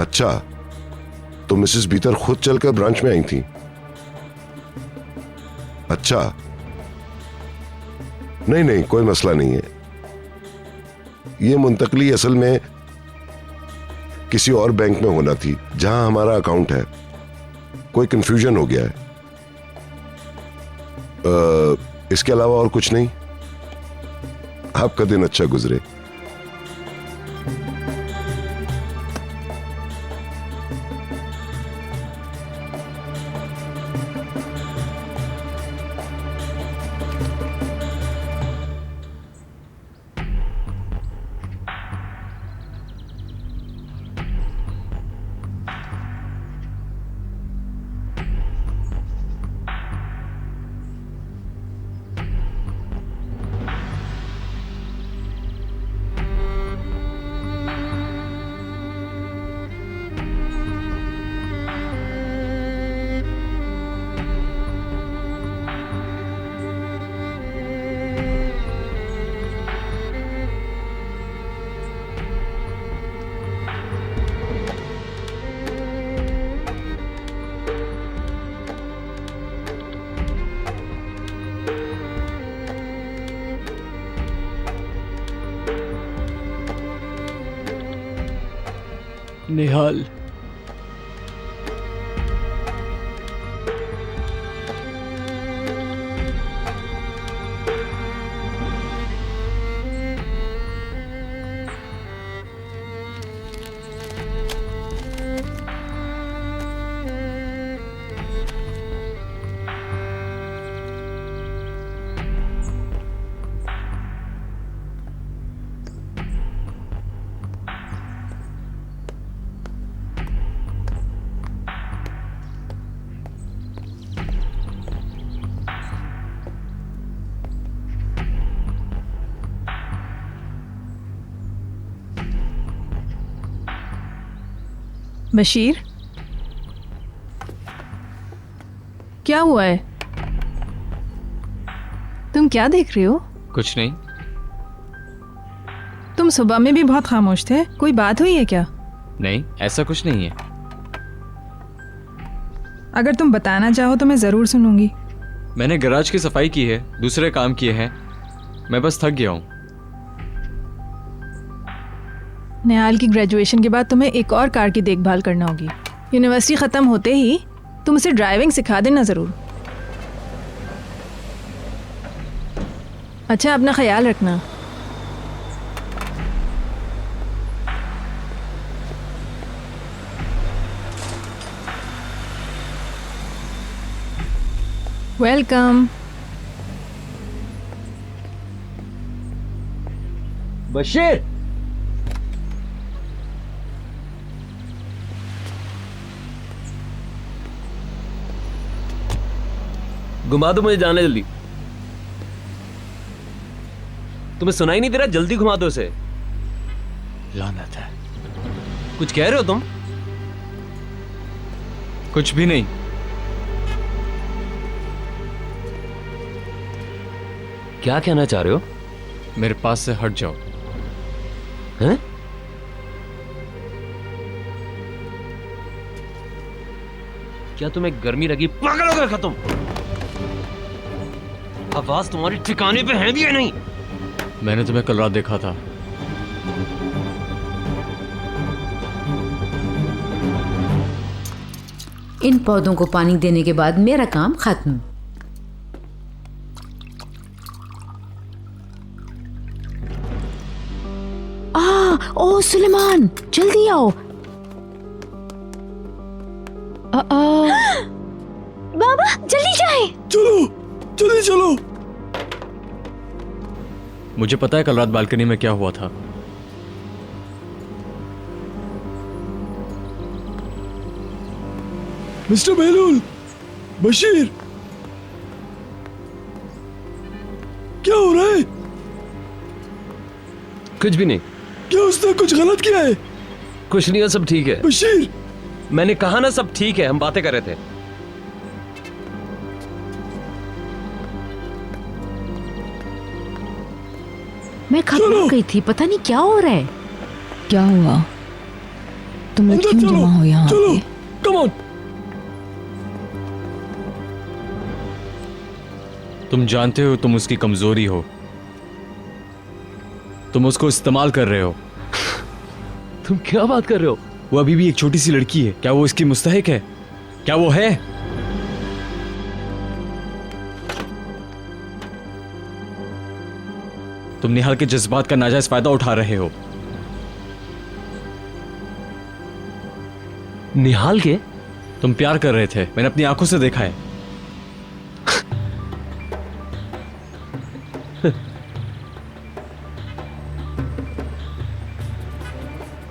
Speaker 8: अच्छा, तो मिसेस बीतर खुद चलकर ब्रांच में आई थी? अच्छा, नहीं नहीं, कोई मसला नहीं है। ये मुंतकली असल में किसी और बैंक में होना थी जहां हमारा अकाउंट है। कोई कंफ्यूजन हो गया है। इसके अलावा और कुछ नहीं। आपका दिन अच्छा गुजरे।
Speaker 1: निहाल,
Speaker 6: बशीर, क्या हुआ है? तुम क्या देख रहे हो?
Speaker 2: कुछ नहीं।
Speaker 6: तुम सुबह में भी बहुत खामोश थे, कोई बात हुई है क्या?
Speaker 2: नहीं, ऐसा कुछ नहीं है।
Speaker 6: अगर तुम बताना चाहो तो मैं जरूर सुनूंगी।
Speaker 2: मैंने गैराज की सफाई की है, दूसरे काम किए हैं, मैं बस थक गया हूँ।
Speaker 6: निहाल की ग्रेजुएशन के बाद तुम्हें एक और कार की देखभाल करना होगी। यूनिवर्सिटी खत्म होते ही तुम उसे ड्राइविंग सिखा देना जरूर। अच्छा, अपना ख्याल रखना। वेलकम।
Speaker 10: बशीर, घुमा दो मुझे, जाने जल्दी। तुम्हें सुनाई नहीं दे रहा? जल्दी घुमा दो उसे।
Speaker 2: लानत है।
Speaker 10: कुछ कह रहे हो तुम?
Speaker 2: कुछ भी नहीं।
Speaker 10: क्या कहना चाह रहे हो?
Speaker 2: मेरे पास से हट जाओ।
Speaker 10: हैं? क्या तुम्हें गर्मी लगी? पागल हो गए खत्म। आवाज तुम्हारी ठिकाने पे है भी या नहीं?
Speaker 2: मैंने तुम्हें कल रात देखा था।
Speaker 15: इन पौधों को पानी देने के बाद मेरा काम खत्म।
Speaker 3: ओ सुलेमान, जल्दी आओ।
Speaker 4: बाबा जल्दी जाए।
Speaker 1: चलो जल्दी चलो।
Speaker 2: मुझे पता है कल रात बालकनी में क्या हुआ था।
Speaker 1: मिस्टर बेहलूल, बशीर, क्या हो रहा है?
Speaker 10: कुछ भी नहीं।
Speaker 1: क्या उसने कुछ गलत किया है?
Speaker 10: कुछ नहीं है, सब ठीक है।
Speaker 1: बशीर,
Speaker 10: मैंने कहा ना सब ठीक है, हम बातें कर रहे थे।
Speaker 3: मैं खत्म हो गई थी, पता नहीं क्या हो रहा है।
Speaker 6: क्या हुआ? तुम लोग क्यों जमा हो यहाँ पे?
Speaker 1: Come on.
Speaker 2: तुम जानते हो तुम उसकी कमजोरी हो, तुम उसको इस्तेमाल कर रहे हो।
Speaker 10: तुम क्या बात कर रहे हो?
Speaker 2: वो अभी भी एक छोटी सी लड़की है। क्या वो इसकी मुस्तहिक है? क्या वो है? तुम निहाल के जज्बात का नाजायज फायदा उठा रहे हो।
Speaker 10: निहाल के?
Speaker 2: तुम प्यार कर रहे थे, मैंने अपनी आंखों से देखा है।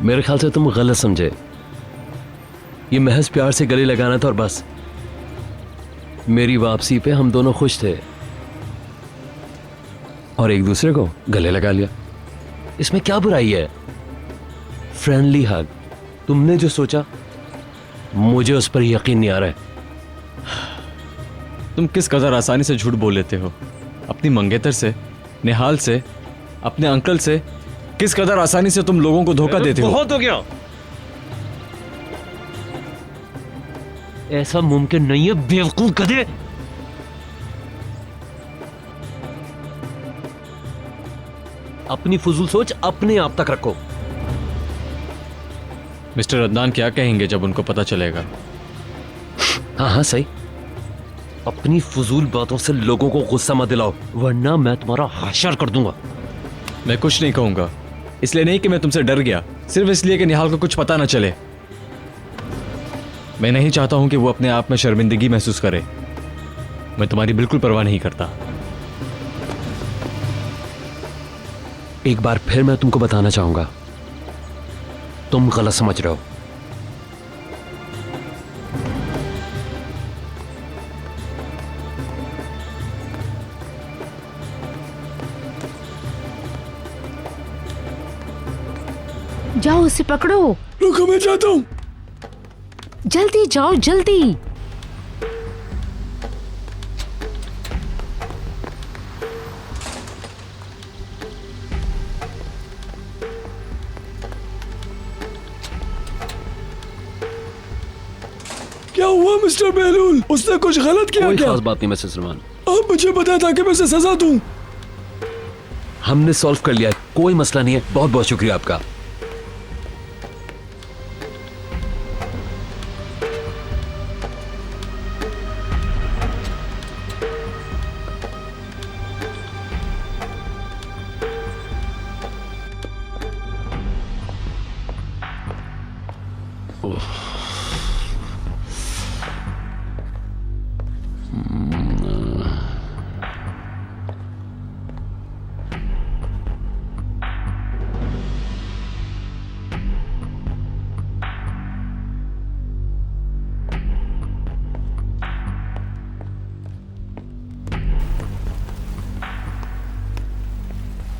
Speaker 10: मेरे ख्याल से तुम गलत समझे। ये महज प्यार से गले लगाना था और बस। मेरी वापसी पे हम दोनों खुश थे और एक दूसरे को गले लगा लिया। इसमें क्या बुराई है? फ्रेंडली हग। तुमने जो सोचा, मुझे उस पर यकीन नहीं आ रहा है।
Speaker 2: तुम किस कदर आसानी से झूठ बोल लेते हो। अपनी मंगेतर से, निहाल से, अपने अंकल से किस कदर आसानी से तुम लोगों को धोखा देते हो।
Speaker 10: बहुत हो गया। ऐसा मुमकिन नहीं है बेवकूफ गधे। अपनी फजूल सोच अपने आप तक रखो।
Speaker 2: मिस्टर अदनान क्या कहेंगे जब उनको पता चलेगा?
Speaker 10: हाँ हाँ सही, अपनी फजूल बातों से लोगों को गुस्सा मत दिलाओ वरना मैं तुम्हारा हाशर कर दूंगा।
Speaker 2: मैं कुछ नहीं कहूंगा, इसलिए नहीं कि मैं तुमसे डर गया, सिर्फ इसलिए कि निहाल को कुछ पता ना चले। मैं नहीं चाहता हूं कि वो अपने आप में शर्मिंदगी महसूस करे। मैं तुम्हारी बिल्कुल परवाह नहीं करता।
Speaker 10: एक बार फिर मैं तुमको बताना चाहूंगा, तुम गलत समझ रहे हो।
Speaker 3: जाओ उसे पकड़ो।
Speaker 1: रुको, मैं जाता हूँ।
Speaker 3: जल्दी जाओ, जल्दी।
Speaker 1: क्या हुआ मिस्टर बहलूल? उसने कुछ गलत किया
Speaker 10: कोई
Speaker 1: क्या?
Speaker 10: खास बात नहीं मिस्टर सलमान,
Speaker 1: आप मुझे बताया ताकि मैं उसे सजा दूं।
Speaker 10: हमने सॉल्व कर लिया है, कोई मसला नहीं है। बहुत बहुत शुक्रिया आपका।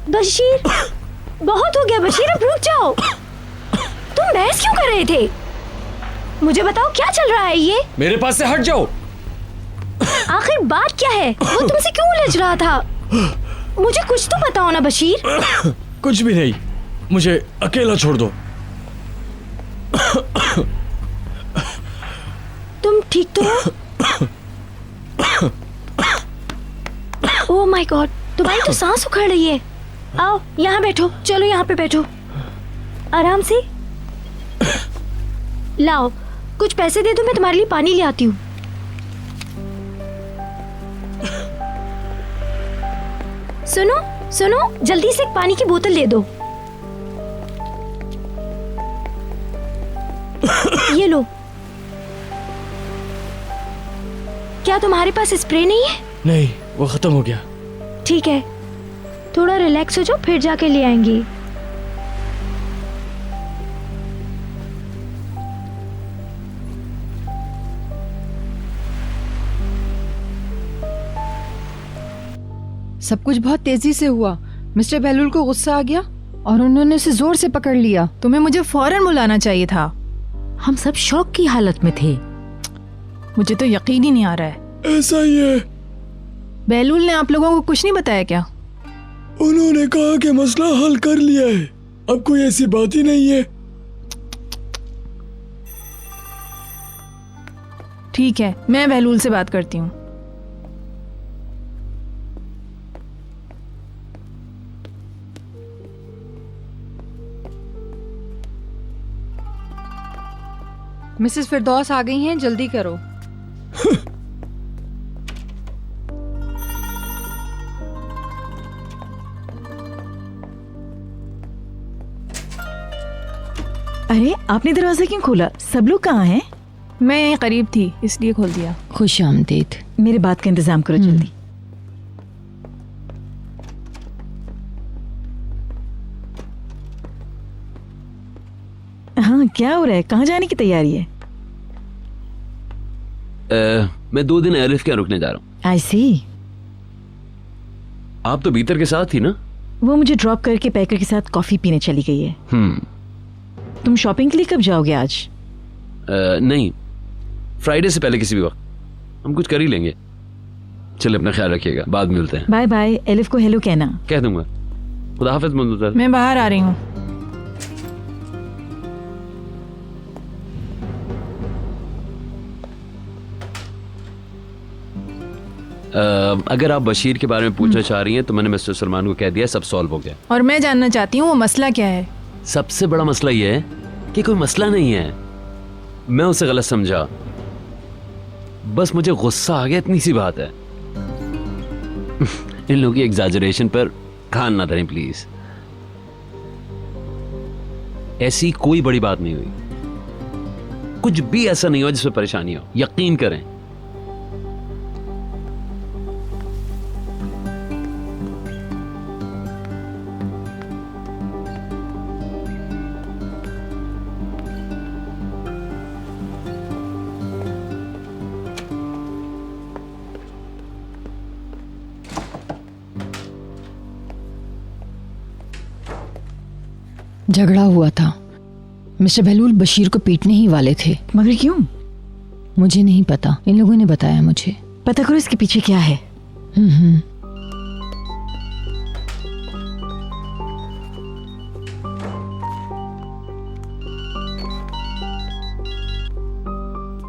Speaker 4: बशीर, बहुत हो गया बशीर, अब रुक जाओ। तुम बहस क्यों कर रहे थे? मुझे बताओ क्या चल रहा है ये?
Speaker 2: मेरे पास से हट जाओ।
Speaker 4: आखिर बात क्या है? वो तुमसे क्यों उलझ रहा था? मुझे कुछ तो बताओ ना बशीर।
Speaker 2: कुछ भी नहीं, मुझे अकेला छोड़ दो।
Speaker 4: तुम ठीक तो हो? ओह माय गॉड, तुम्हारी तो सांस उखड़ रही है। आओ यहाँ बैठो, चलो यहाँ पे बैठो आराम से। लाओ कुछ पैसे दे दो, मैं तुम्हारे लिए पानी ले आती हूँ। सुनो सुनो, जल्दी से एक पानी की बोतल दे दो। ये लो। क्या तुम्हारे पास स्प्रे नहीं है?
Speaker 2: नहीं, वो खत्म हो गया।
Speaker 4: ठीक है, थोड़ा रिलैक्स हो जाओ, फिर जाके ले आएंगे।
Speaker 5: सब कुछ बहुत तेजी से हुआ। मिस्टर बहलूल को गुस्सा आ गया और उन्होंने उसे जोर से पकड़ लिया।
Speaker 6: तुम्हें मुझे फौरन बुलाना चाहिए था।
Speaker 15: हम सब शौक की हालत में थे।
Speaker 6: मुझे तो यकीन ही नहीं आ रहा है।
Speaker 1: ऐसा ही है।
Speaker 6: बहलूल ने आप लोगों को कुछ नहीं बताया क्या?
Speaker 1: उन्होंने कहा कि मसला हल कर लिया है, अब कोई ऐसी बात ही नहीं है।
Speaker 6: ठीक है, मैं बहलूल से बात करती हूँ।
Speaker 5: मिसेस फिरदौस आ गई हैं, जल्दी करो।
Speaker 7: अरे आपने दरवाजा क्यों खोला? सब लोग कहाँ हैं?
Speaker 6: मैं यहीं करीब थी इसलिए खोल दिया।
Speaker 15: खुश आमदीद।
Speaker 7: मेरे बात का इंतजाम करो जल्दी। हाँ क्या हो रहा है? कहाँ जाने की तैयारी है?
Speaker 10: मैं 2 दिन एलिफ के यहाँ रुकने जा रहा हूँ।
Speaker 7: आई सी।
Speaker 10: आप तो बीतर के साथ थी ना?
Speaker 7: वो मुझे ड्रॉप करके पैकर के साथ कॉफी पीने चली गई है। तुम शॉपिंग के लिए कब जाओगे आज?
Speaker 10: नहीं, फ्राइडे से पहले किसी भी वक्त हम कुछ कर ही लेंगे। चलिए अपना ख्याल रखिएगा, बाद में मिलते हैं।
Speaker 7: Bye bye. एलिफ को हेलो कहना।
Speaker 10: कह दूंगा। खुदा हाफिज मुंतजर।
Speaker 6: मैं बाहर आ रही हूँ।
Speaker 10: अगर आप बशीर के बारे में पूछना चाह रही हैं तो मैंने मिस्टर सलमान को कह दिया, सब सॉल्व हो गया।
Speaker 6: और मैं जानना चाहती हूँ वो मसला क्या है?
Speaker 10: सबसे बड़ा मसला यह है कि कोई मसला नहीं है, मैं उसे गलत समझा, बस मुझे गुस्सा आ गया, इतनी सी बात है। इन लोगों की एग्जैजरेशन पर कान ना धरें प्लीज। ऐसी कोई बड़ी बात नहीं हुई, कुछ भी ऐसा नहीं हुआ जिसमें परेशानी हो, यकीन करें।
Speaker 5: झगड़ा हुआ था। मिस्टर बहलूल बशीर को पीटने ही वाले थे।
Speaker 7: मगर क्यों?
Speaker 5: मुझे नहीं पता, इन लोगों ने बताया मुझे।
Speaker 7: पता करो इसके पीछे क्या है।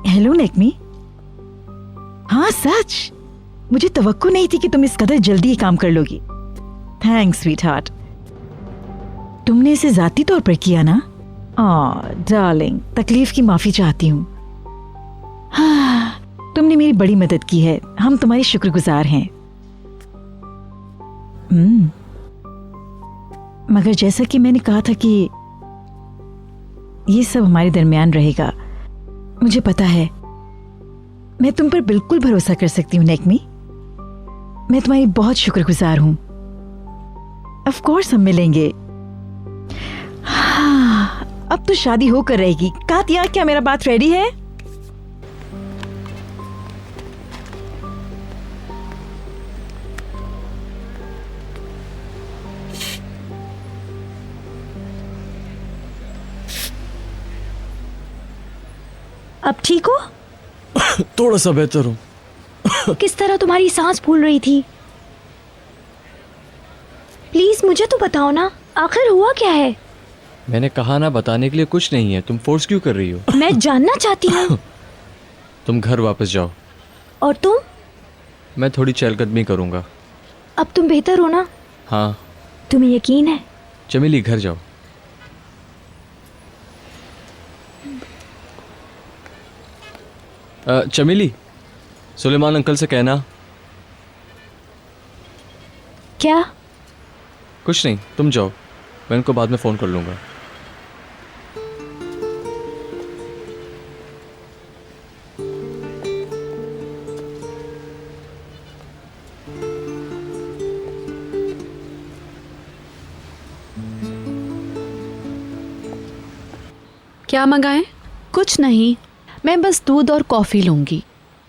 Speaker 7: हेलो नेकमी। हाँ सच, मुझे तवक्को नहीं थी कि तुम इस कदर जल्दी ही काम कर लोगी। Thanks sweet heart. तुमने इसे जाती तौर पर किया ना? डार्लिंग, तकलीफ की माफी चाहती हूँ। हाँ, तुमने मेरी बड़ी मदद की है, हम तुम्हारे शुक्रगुजार हैं। मगर जैसा कि मैंने कहा था कि ये सब हमारे दरमियान रहेगा, मुझे पता है मैं तुम पर बिल्कुल भरोसा कर सकती हूँ नेकमी। मैं तुम्हारी बहुत शुक्रगुजार हूँ। ऑफ कोर्स हम मिलेंगे। हाँ, अब तो शादी होकर रहेगी। कातिया, क्या मेरा बात रेडी है?
Speaker 4: अब ठीक हो?
Speaker 2: थोड़ा सा बेहतर हूँ।
Speaker 4: किस तरह तुम्हारी सांस फूल रही थी? प्लीज मुझे तो बताओ ना, आखिर हुआ क्या है?
Speaker 2: मैंने कहा ना, बताने के लिए कुछ नहीं है। तुम फोर्स क्यों कर रही हो?
Speaker 4: मैं जानना चाहती हूँ।
Speaker 2: तुम घर वापस जाओ।
Speaker 4: और तुम?
Speaker 2: मैं थोड़ी चहलकदमी करूंगा।
Speaker 4: अब तुम बेहतर हो ना?
Speaker 2: हाँ।
Speaker 4: तुम्हें यकीन है?
Speaker 2: चमेली, घर जाओ। चमेली, सुलेमान अंकल से कहना।
Speaker 4: क्या?
Speaker 2: कुछ नहीं, तुम जाओ, मैं उनको बाद में फोन कर लूंगा।
Speaker 3: क्या मंगाएं? कुछ नहीं, मैं बस दूध और कॉफ़ी लूँगी।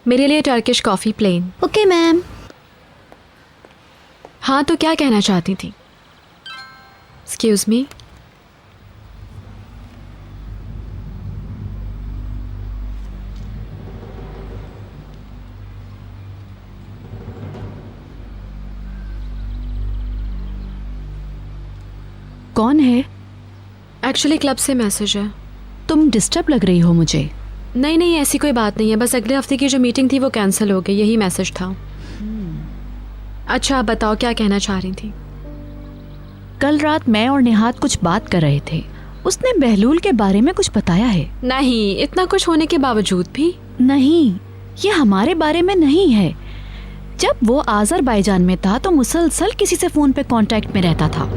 Speaker 3: मेरे लिए Turkish coffee plain.
Speaker 4: Okay ma'am.
Speaker 3: हाँ, तो क्या कहना चाहती थी? Excuse me. कौन है? एक्चुअली क्लब से मैसेज है। तुम डिस्टर्ब लग रही हो मुझे। नहीं नहीं, ऐसी कोई बात नहीं है, बस अगले हफ्ते की जो मीटिंग थी वो कैंसिल हो गई, यही मैसेज था। अच्छा बताओ, क्या कहना चाह रही थी?
Speaker 16: कल रात मैं और निहात कुछ बात कर रहे थे, उसने बहलूल के बारे में कुछ बताया है।
Speaker 3: नहीं, इतना कुछ होने के बावजूद भी?
Speaker 16: नहीं, ये हमारे बारे में नहीं है। जब वो आज़रबाईजान में था तो मुसलसल किसी से फोन पे कांटेक्ट में रहता था।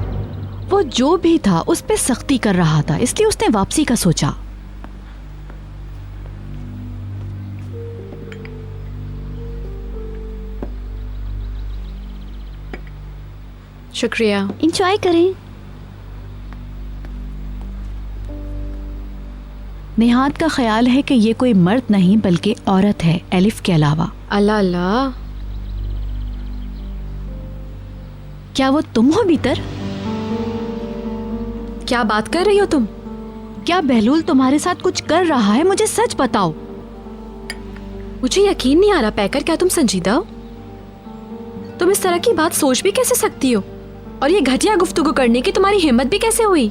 Speaker 16: वो जो भी था उस पे सख्ती कर रहा था, इसलिए उसने वापसी का सोचा।
Speaker 3: शुक्रिया।
Speaker 4: इंजॉय करें।
Speaker 16: निहात का ख्याल है कि ये कोई मर्द नहीं बल्कि औरत है, एलिफ के अलावा।
Speaker 3: अल्लाह अल्लाह,
Speaker 16: क्या वो तुम हो भीतर?
Speaker 3: क्या बात कर रही हो तुम?
Speaker 16: क्या बहलूल तुम्हारे साथ कुछ कर रहा है? मुझे सच बताओ।
Speaker 3: मुझे यकीन नहीं आ रहा पैकर, क्या तुम संजीदा हो? तुम इस तरह की बात सोच भी कैसे सकती हो? और ये घटिया गुफ्तगू करने की तुम्हारी हिम्मत भी कैसे हुई?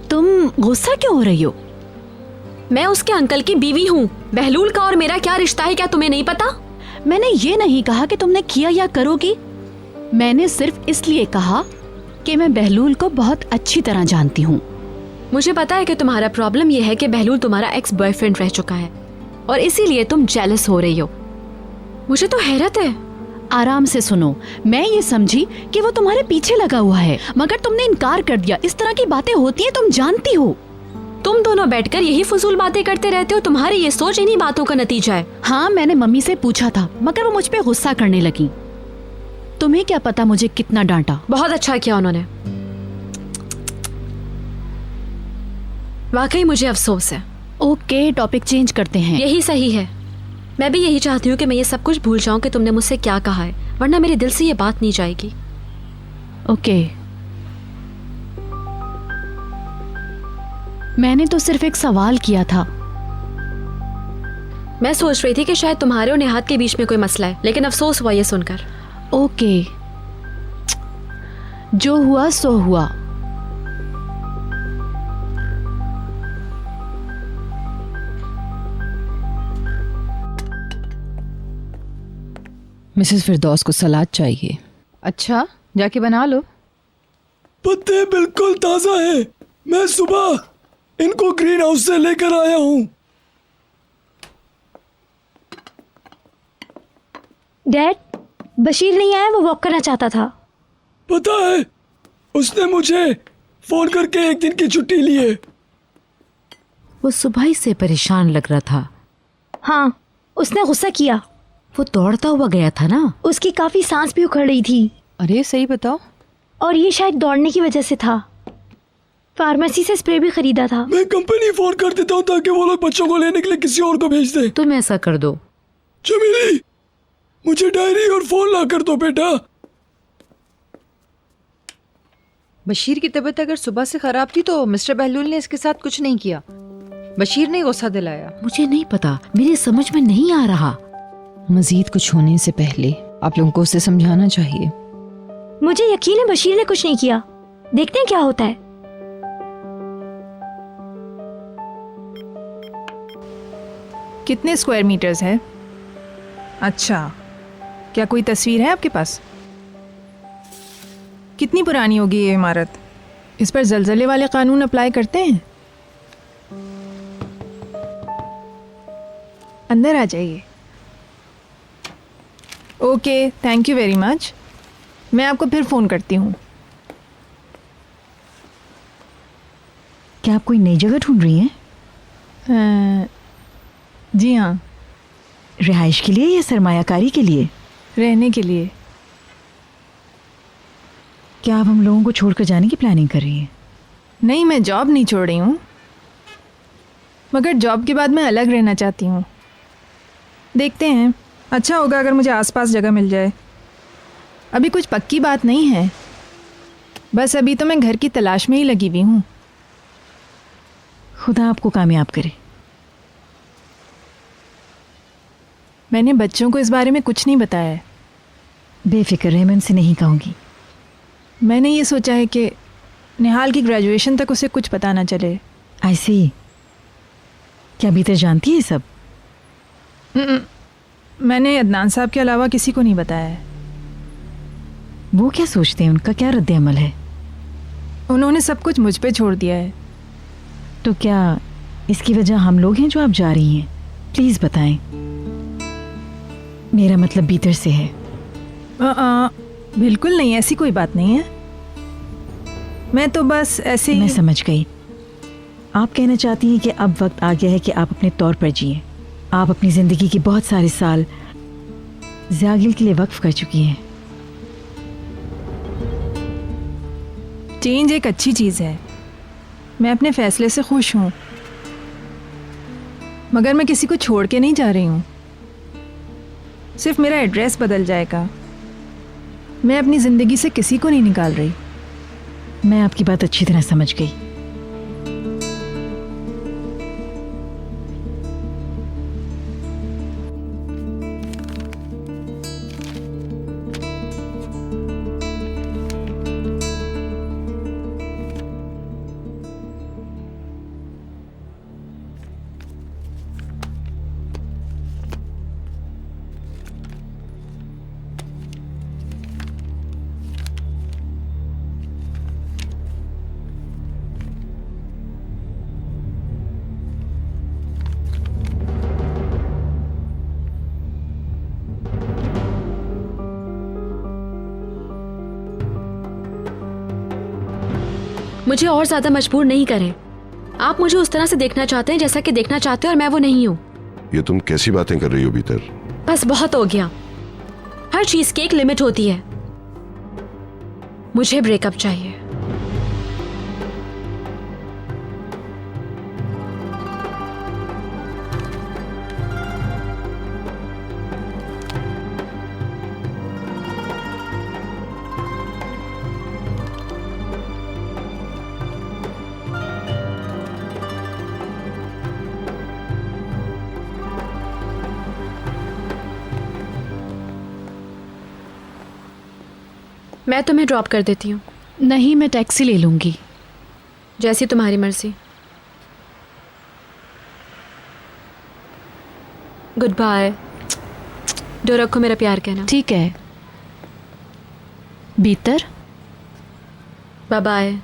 Speaker 16: तुम गुस्सा क्यों हो रही हो?
Speaker 3: मैं उसके अंकल की बीवी हूँ। बहलूल का और मेरा क्या रिश्ता है, क्या तुम्हें नहीं पता?
Speaker 16: मैंने ये नहीं कहा कि तुमने किया या करोगी। मैंने सिर्फ इसलिए कहा कि मैं बहलूल को बहुत अच्छी तरह जानती हूँ।
Speaker 3: मुझे पता है कि तुम्हारा प्रॉब्लम यह है कि बहलूल तुम्हारा एक्स बॉयफ्रेंड रह चुका है और इसीलिए तुम जेलस हो रही हो। मुझे तो हैरत है।
Speaker 16: आराम से सुनो, मैं ये समझी कि वो तुम्हारे पीछे लगा हुआ है, मगर तुमने इनकार कर दिया। इस तरह की बातें होती हैं, तुम जानती हो।
Speaker 3: तुम दोनों बैठकर यही फजूल बातें करते रहते हो। तुम्हारी ये सोच इन्हीं बातों का नतीजा है।
Speaker 16: हाँ, मैंने मम्मी से पूछा था, मगर वो मुझ पे गुस्सा करने लगी। तुम्हें क्या पता मुझे कितना डांटा।
Speaker 3: बहुत अच्छा किया उन्होंने। वाकई मुझे अफसोस है।
Speaker 16: ओके, टॉपिक चेंज करते हैं।
Speaker 3: यही सही है। मैं भी यही चाहती हूँ कि मैं ये सब कुछ भूल जाऊं कि तुमने मुझसे क्या कहा है, वरना मेरे दिल से ये बात नहीं जाएगी।
Speaker 16: ओके, मैंने तो सिर्फ एक सवाल किया था।
Speaker 3: मैं सोच रही थी कि शायद तुम्हारे और निहाद के बीच में कोई मसला है, लेकिन अफसोस हुआ ये सुनकर।
Speaker 16: ओके, जो हुआ सो हुआ।
Speaker 5: मिसेस फिरदौस को सलाद चाहिए। अच्छा, जाके बना लो।
Speaker 1: पत्ते बिल्कुल ताजा है। मैं सुबह इनको ग्रीन हाउस से लेकर आया हूँ।
Speaker 4: डैड, बशीर नहीं आया, वो वॉक करना चाहता था।
Speaker 1: पता है, उसने मुझे फोन करके एक दिन की छुट्टी ली है।
Speaker 15: वो सुबह ही से परेशान लग रहा था।
Speaker 4: हाँ, उसने गुस्सा किया।
Speaker 15: वो दौड़ता हुआ गया था ना।
Speaker 4: उसकी काफी सांस भी उखड़ रही थी।
Speaker 5: अरे सही बताओ।
Speaker 4: और ये शायद दौड़ने की वजह से था। फार्मेसी से स्प्रे भी खरीदा था।
Speaker 1: मैं कंपनी फोन कर देता हूँ ताकि वो लोग बच्चों को लेने के लिए किसी और को भेज दे।
Speaker 15: तुम ऐसा कर दो।
Speaker 1: चमेली, मुझे डायरी और फोन ला कर दो बेटा।
Speaker 5: बशीर की तबीयत अगर सुबह से खराब थी तो मिस्टर बहलूल ने इसके साथ कुछ नहीं किया। बशीर ने गुस्सा दिलाया।
Speaker 15: मुझे नहीं पता, मेरी समझ में नहीं आ रहा।
Speaker 5: मजीद कुछ होने से पहले आप लोगों को उसे समझाना चाहिए।
Speaker 4: मुझे यकीन है बशीर ने कुछ नहीं किया। देखते हैं क्या होता है।
Speaker 6: कितने स्क्वायर मीटर्स है? अच्छा, क्या कोई तस्वीर है आपके पास? कितनी पुरानी होगी ये इमारत? इस पर जलजले वाले कानून अप्लाई करते हैं? अंदर आ जाइए। Okay, thank you very much. मैं आपको फिर फ़ोन करती हूँ।
Speaker 7: क्या आप कोई नई जगह ढूंढ रही हैं?
Speaker 6: जी हाँ।
Speaker 7: रिहाइश के लिए या सरमायाकारी के लिए?
Speaker 6: रहने के लिए।
Speaker 7: क्या आप हम लोगों को छोड़कर जाने की प्लानिंग कर रही हैं?
Speaker 6: नहीं, मैं जॉब नहीं छोड़ रही हूँ, मगर जॉब के बाद मैं अलग रहना चाहती हूँ। देखते हैं, अच्छा होगा अगर मुझे आसपास जगह मिल जाए। अभी कुछ पक्की बात नहीं है, बस अभी तो मैं घर की तलाश में ही लगी हुई हूँ।
Speaker 7: खुदा आपको कामयाब करे।
Speaker 6: मैंने बच्चों को इस बारे में कुछ नहीं बताया है।
Speaker 7: बेफिक्र रहे, मैं उनसे नहीं कहूँगी।
Speaker 6: मैंने ये सोचा है कि निहाल की ग्रेजुएशन तक उसे कुछ पता ना चले।
Speaker 7: ऐसे ही? क्या भीतर जानती है सब?
Speaker 6: मैंने अदनान साहब के अलावा किसी को नहीं बताया है।
Speaker 7: वो क्या सोचते हैं? उनका क्या रद्द अमल है?
Speaker 6: उन्होंने सब कुछ मुझ पे छोड़ दिया है।
Speaker 7: तो क्या इसकी वजह हम लोग हैं जो आप जा रही हैं? प्लीज़ बताएं। मेरा मतलब भीतर से है।
Speaker 6: बिल्कुल नहीं, ऐसी कोई बात नहीं है। मैं तो बस ऐसे ही।
Speaker 7: मैं समझ गई। आप कहना चाहती हैं कि अब वक्त आ गया है कि आप अपने तौर पर जिएं। आप अपनी ज़िंदगी के बहुत सारे साल ज़ियागिल के लिए वक्फ कर चुकी हैं।
Speaker 6: चेंज एक अच्छी चीज़ है। मैं अपने फैसले से खुश हूँ, मगर मैं किसी को छोड़ के नहीं जा रही हूँ। सिर्फ मेरा एड्रेस बदल जाएगा। मैं अपनी ज़िंदगी से किसी को नहीं निकाल रही।
Speaker 7: मैं आपकी बात अच्छी तरह समझ गई।
Speaker 3: मुझे और ज्यादा मजबूर नहीं करें। आप मुझे उस तरह से देखना चाहते हैं जैसा कि देखना चाहते हैं, और मैं वो नहीं हूँ।
Speaker 8: ये तुम कैसी बातें कर रही हो भीतर?
Speaker 3: बस बहुत हो गया। हर चीज की एक लिमिट होती है। मुझे ब्रेकअप चाहिए। मैं तुम्हें ड्रॉप कर देती हूँ।
Speaker 16: नहीं, मैं टैक्सी ले लूंगी।
Speaker 3: जैसी तुम्हारी मर्जी। Good bye. डो रखो मेरा प्यार कहना।
Speaker 16: ठीक है। भीतर।
Speaker 3: Bye bye.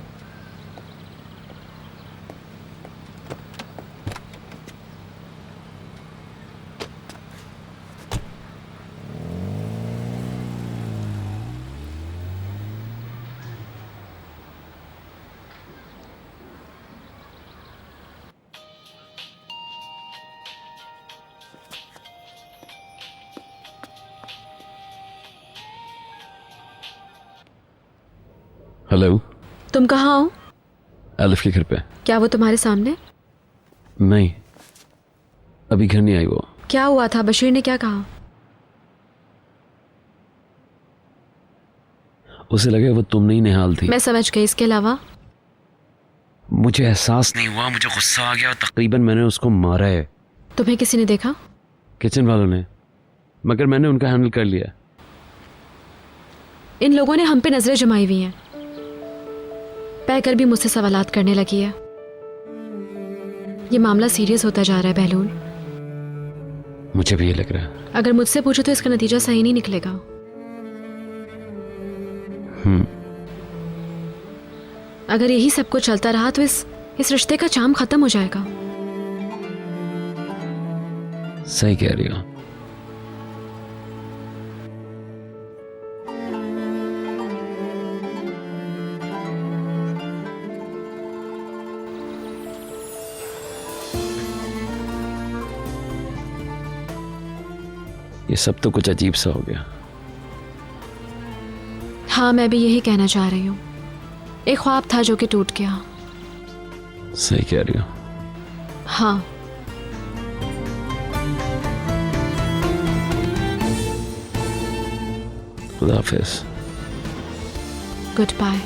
Speaker 10: हेलो।
Speaker 3: तुम कहाँ हो?
Speaker 10: एलिफ के घर पे।
Speaker 3: क्या वो तुम्हारे सामने?
Speaker 10: नहीं, अभी घर नहीं आई वो।
Speaker 3: क्या हुआ था? बशीर ने क्या कहा?
Speaker 10: उसे लगे वो तुम नहीं निहाल थी।
Speaker 3: मैं समझ गई। इसके अलावा?
Speaker 10: मुझे एहसास नहीं हुआ, मुझे गुस्सा आ गया और तकरीबन मैंने उसको मारा है।
Speaker 3: तुम्हें किसी ने देखा?
Speaker 10: किचन वालों ने, मगर मैंने उनका हैंडल कर लिया।
Speaker 3: इन लोगों ने हम पे नजरें जमाई हुई हैं। पैकर भी मुझसे सवालात करने लगी है। ये मामला सीरियस होता जा रहा है बहलूल।
Speaker 10: मुझे भी ये लग रहा है।
Speaker 3: अगर मुझसे पूछो तो इसका नतीजा सही नहीं निकलेगा। अगर यही सब कुछ चलता रहा तो इस रिश्ते का चाम खत्म हो जाएगा।
Speaker 10: सही कह रही हो। ये सब तो कुछ अजीब सा हो गया।
Speaker 3: हाँ, मैं भी यही कहना चाह रही हूँ। एक ख्वाब था जो कि टूट गया।
Speaker 10: सही कह रही हो।
Speaker 3: हाँ।
Speaker 10: खुदा हाफिज।
Speaker 3: Good bye.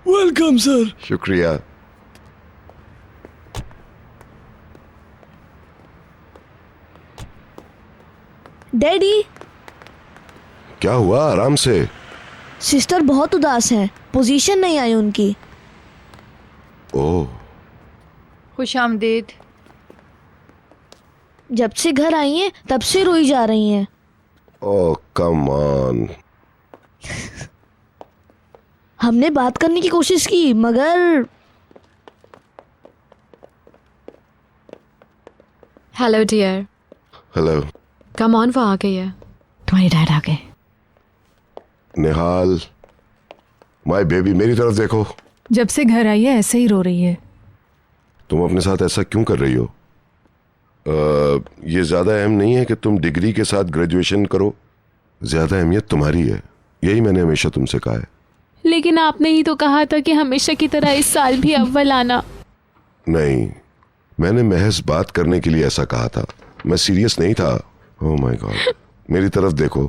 Speaker 1: Welcome sir.
Speaker 8: शुक्रिया।
Speaker 17: डैडी,
Speaker 8: क्या हुआ? आराम से।
Speaker 17: सिस्टर बहुत उदास है, पोजीशन नहीं आई उनकी।
Speaker 8: ओह,
Speaker 5: खुश आमदीद।
Speaker 17: जब से घर आई हैं तब से रोई जा रही हैं।
Speaker 8: Oh come on.
Speaker 17: हमने बात करने की कोशिश की मगर
Speaker 3: hello dear.
Speaker 8: Hello.
Speaker 3: Come on, वो आ गई है।
Speaker 7: तुम्हारे डैड आ गए।
Speaker 8: निहाल, माय बेबी, मेरी तरफ देखो।
Speaker 6: जब से घर आई है ऐसे ही रो रही है।
Speaker 8: तुम अपने साथ ऐसा क्यों कर रही हो? ये ज़्यादा अहम नहीं है कि तुम डिग्री के साथ ग्रेजुएशन करो, ज़्यादा अहमियत तुम्हारी है। यही मैंने हमेशा तुमसे कहा है।
Speaker 3: लेकिन आपने ही तो कहा था कि हमेशा की तरह इस साल भी अव्वल आना।
Speaker 8: नहीं, मैंने महज बात करने के लिए ऐसा कहा था, मैं सीरियस नहीं था। ओह माय गॉड, मेरी तरफ देखो।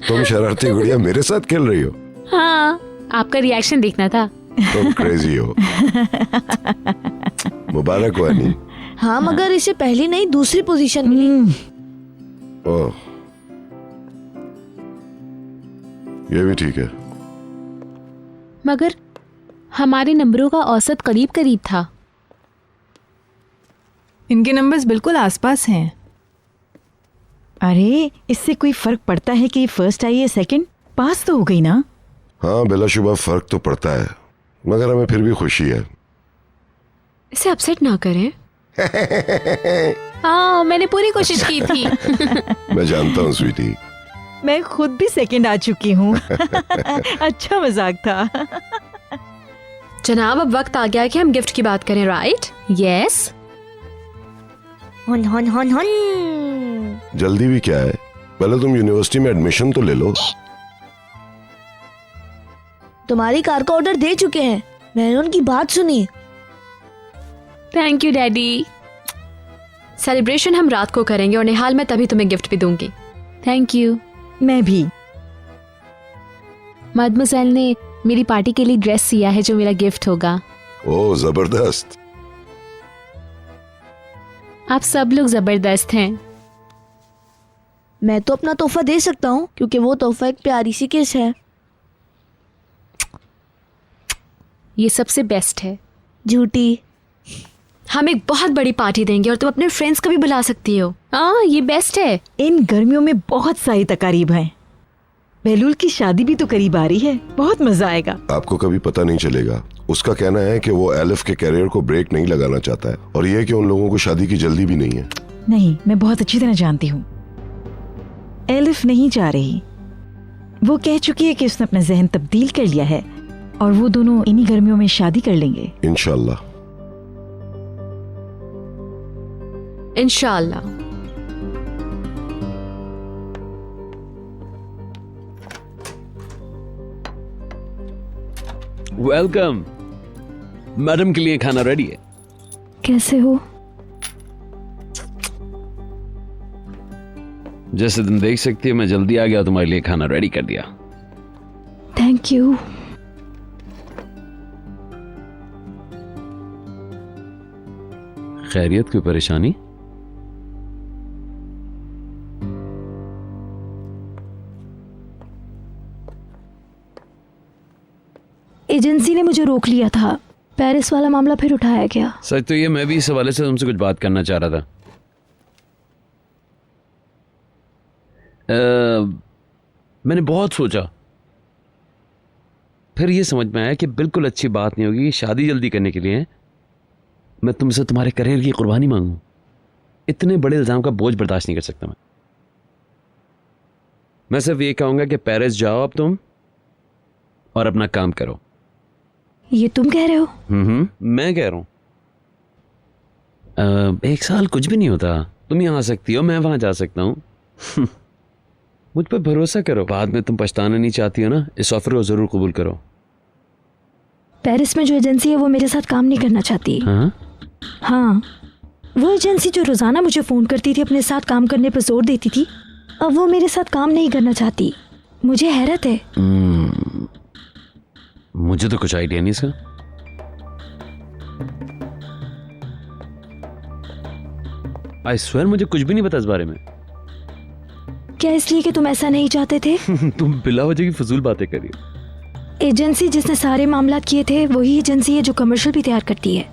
Speaker 8: तुम शरारती गुड़िया मेरे साथ खेल रही हो?
Speaker 3: हाँ, आपका रिएक्शन देखना था।
Speaker 8: तुम क्रेजी हो। मुबारक हो अनी।
Speaker 17: हाँ, मगर इसे पहली नहीं दूसरी पोजीशन मिली।
Speaker 8: ओह, ये भी ठीक है।
Speaker 3: मगर हमारे नंबरों का औसत करीब करीब था।
Speaker 6: इनके नंबर्स बिल्कुल आसपास हैं।
Speaker 7: अरे इससे कोई फर्क पड़ता है कि फर्स्ट आई है सेकंड? पास तो हो गई ना।
Speaker 8: हाँ, बिलाशुबा फर्क तो पड़ता है, मगर हमें फिर भी खुशी है।
Speaker 3: इसे अपसेट ना करें। हाँ, मैंने पूरी कोशिश की थी।
Speaker 8: मैं जानता हूँ स्वीटी।
Speaker 7: मैं खुद भी सेकंड आ चुकी हूँ। अच्छा मजाक था।
Speaker 3: जनाब, अब वक्त आ गया कि हम गिफ्ट की बात करें, राइट? यस।
Speaker 17: हन हन हन हन।
Speaker 8: जल्दी भी क्या है, पहले तुम यूनिवर्सिटी में एडमिशन तो ले लो।
Speaker 17: तुम्हारी कार का ऑर्डर दे चुके हैं, मैंने उनकी बात सुनी।
Speaker 3: Thank you daddy. सेलिब्रेशन हम रात को करेंगे और निहाल मैं तभी तुम्हें गिफ्ट भी दूंगी। Thank you.
Speaker 7: मैं भी।
Speaker 3: मदमज़ेल ने मेरी पार्टी के लिए ड्रेस सिया है जो मेरा गिफ्ट होगा।
Speaker 8: ओह जबरदस्त।
Speaker 3: आप सब लोग जबरदस्त हैं।
Speaker 17: मैं तो अपना तोहफा दे सकता हूँ क्योंकि वो तोहफा एक प्यारी सी किस है।
Speaker 3: ये सबसे बेस्ट है।
Speaker 17: झूठी।
Speaker 3: हम एक बहुत बड़ी पार्टी देंगे और तुम अपने फ्रेंड्स को भी बुला सकती हो। हाँ, ये बेस्ट है।
Speaker 7: इन गर्मियों में बहुत सारी तकारीब हैं। बहलूल की शादी भी तो करीब आ रही है, बहुत मजा आएगा।
Speaker 8: आपको कभी पता नहीं चलेगा। उसका कहना है कि वो एलिफ के कैरियर को ब्रेक नहीं लगाना चाहता है और ये कि उन लोगों को शादी की जल्दी भी नहीं है।
Speaker 7: नहीं, मैं बहुत अच्छी तरह जानती हूँ। एलिफ नहीं चाह रही। वो कह चुकी है कि उसने अपना जहन तब्दील कर लिया है और वो दोनों इन्हीं गर्मियों में शादी कर लेंगे।
Speaker 8: इंशाल्लाह।
Speaker 3: इंशाल्लाह।
Speaker 10: वेलकम। मैडम के लिए खाना रेडी है।
Speaker 17: कैसे हो?
Speaker 10: जैसे तुम देख सकती हो मैं जल्दी आ गया, तुम्हारे लिए खाना रेडी कर दिया।
Speaker 17: Thank you.
Speaker 10: खैरियत, कोई परेशानी?
Speaker 17: एजेंसी ने मुझे रोक लिया था। पेरिस वाला मामला फिर उठाया गया।
Speaker 10: सच तो ये मैं भी इस हवाले से तुमसे कुछ बात करना चाह रहा था। मैंने बहुत सोचा, फिर ये समझ में आया कि बिल्कुल अच्छी बात नहीं होगी शादी जल्दी करने के लिए मैं तुमसे तुम्हारे करियर की कुर्बानी मांगूं। इतने बड़े इल्जाम का बोझ बर्दाश्त नहीं कर सकता मैं सिर्फ ये कहूंगा कि पेरिस जाओ अब तुम और अपना काम करो।
Speaker 17: ये तुम कह रहे हो?
Speaker 10: मैं कह रहा हूं। एक साल कुछ भी नहीं होता। तुम यहाँ आ सकती हो, मैं वहां जा सकता हूँ। मुझ पर भरोसा करो, बाद में तुम पछताना नहीं चाहती हो ना, इस ऑफर को जरूर कबूल करो।
Speaker 17: पेरिस में जो एजेंसी है वो मेरे साथ काम नहीं करना चाहती। हाँ, वो एजेंसी जो रोजाना मुझे फोन करती थी, अपने साथ काम करने पर जोर देती थी, अब वो मेरे साथ काम नहीं करना चाहती। मुझे हैरत है।
Speaker 10: मुझे तो कुछ आइडिया नहीं इसका। आई स्वेयर मुझे कुछ भी नहीं पता इस बारे में।
Speaker 17: क्या इसलिए कि तुम ऐसा नहीं चाहते थे?
Speaker 10: तुम बिला वजह की फजूल बातें कर रही हो।
Speaker 17: एजेंसी जिसने सारे मामलात किए थे वही एजेंसी है जो कमर्शियल भी तैयार करती है,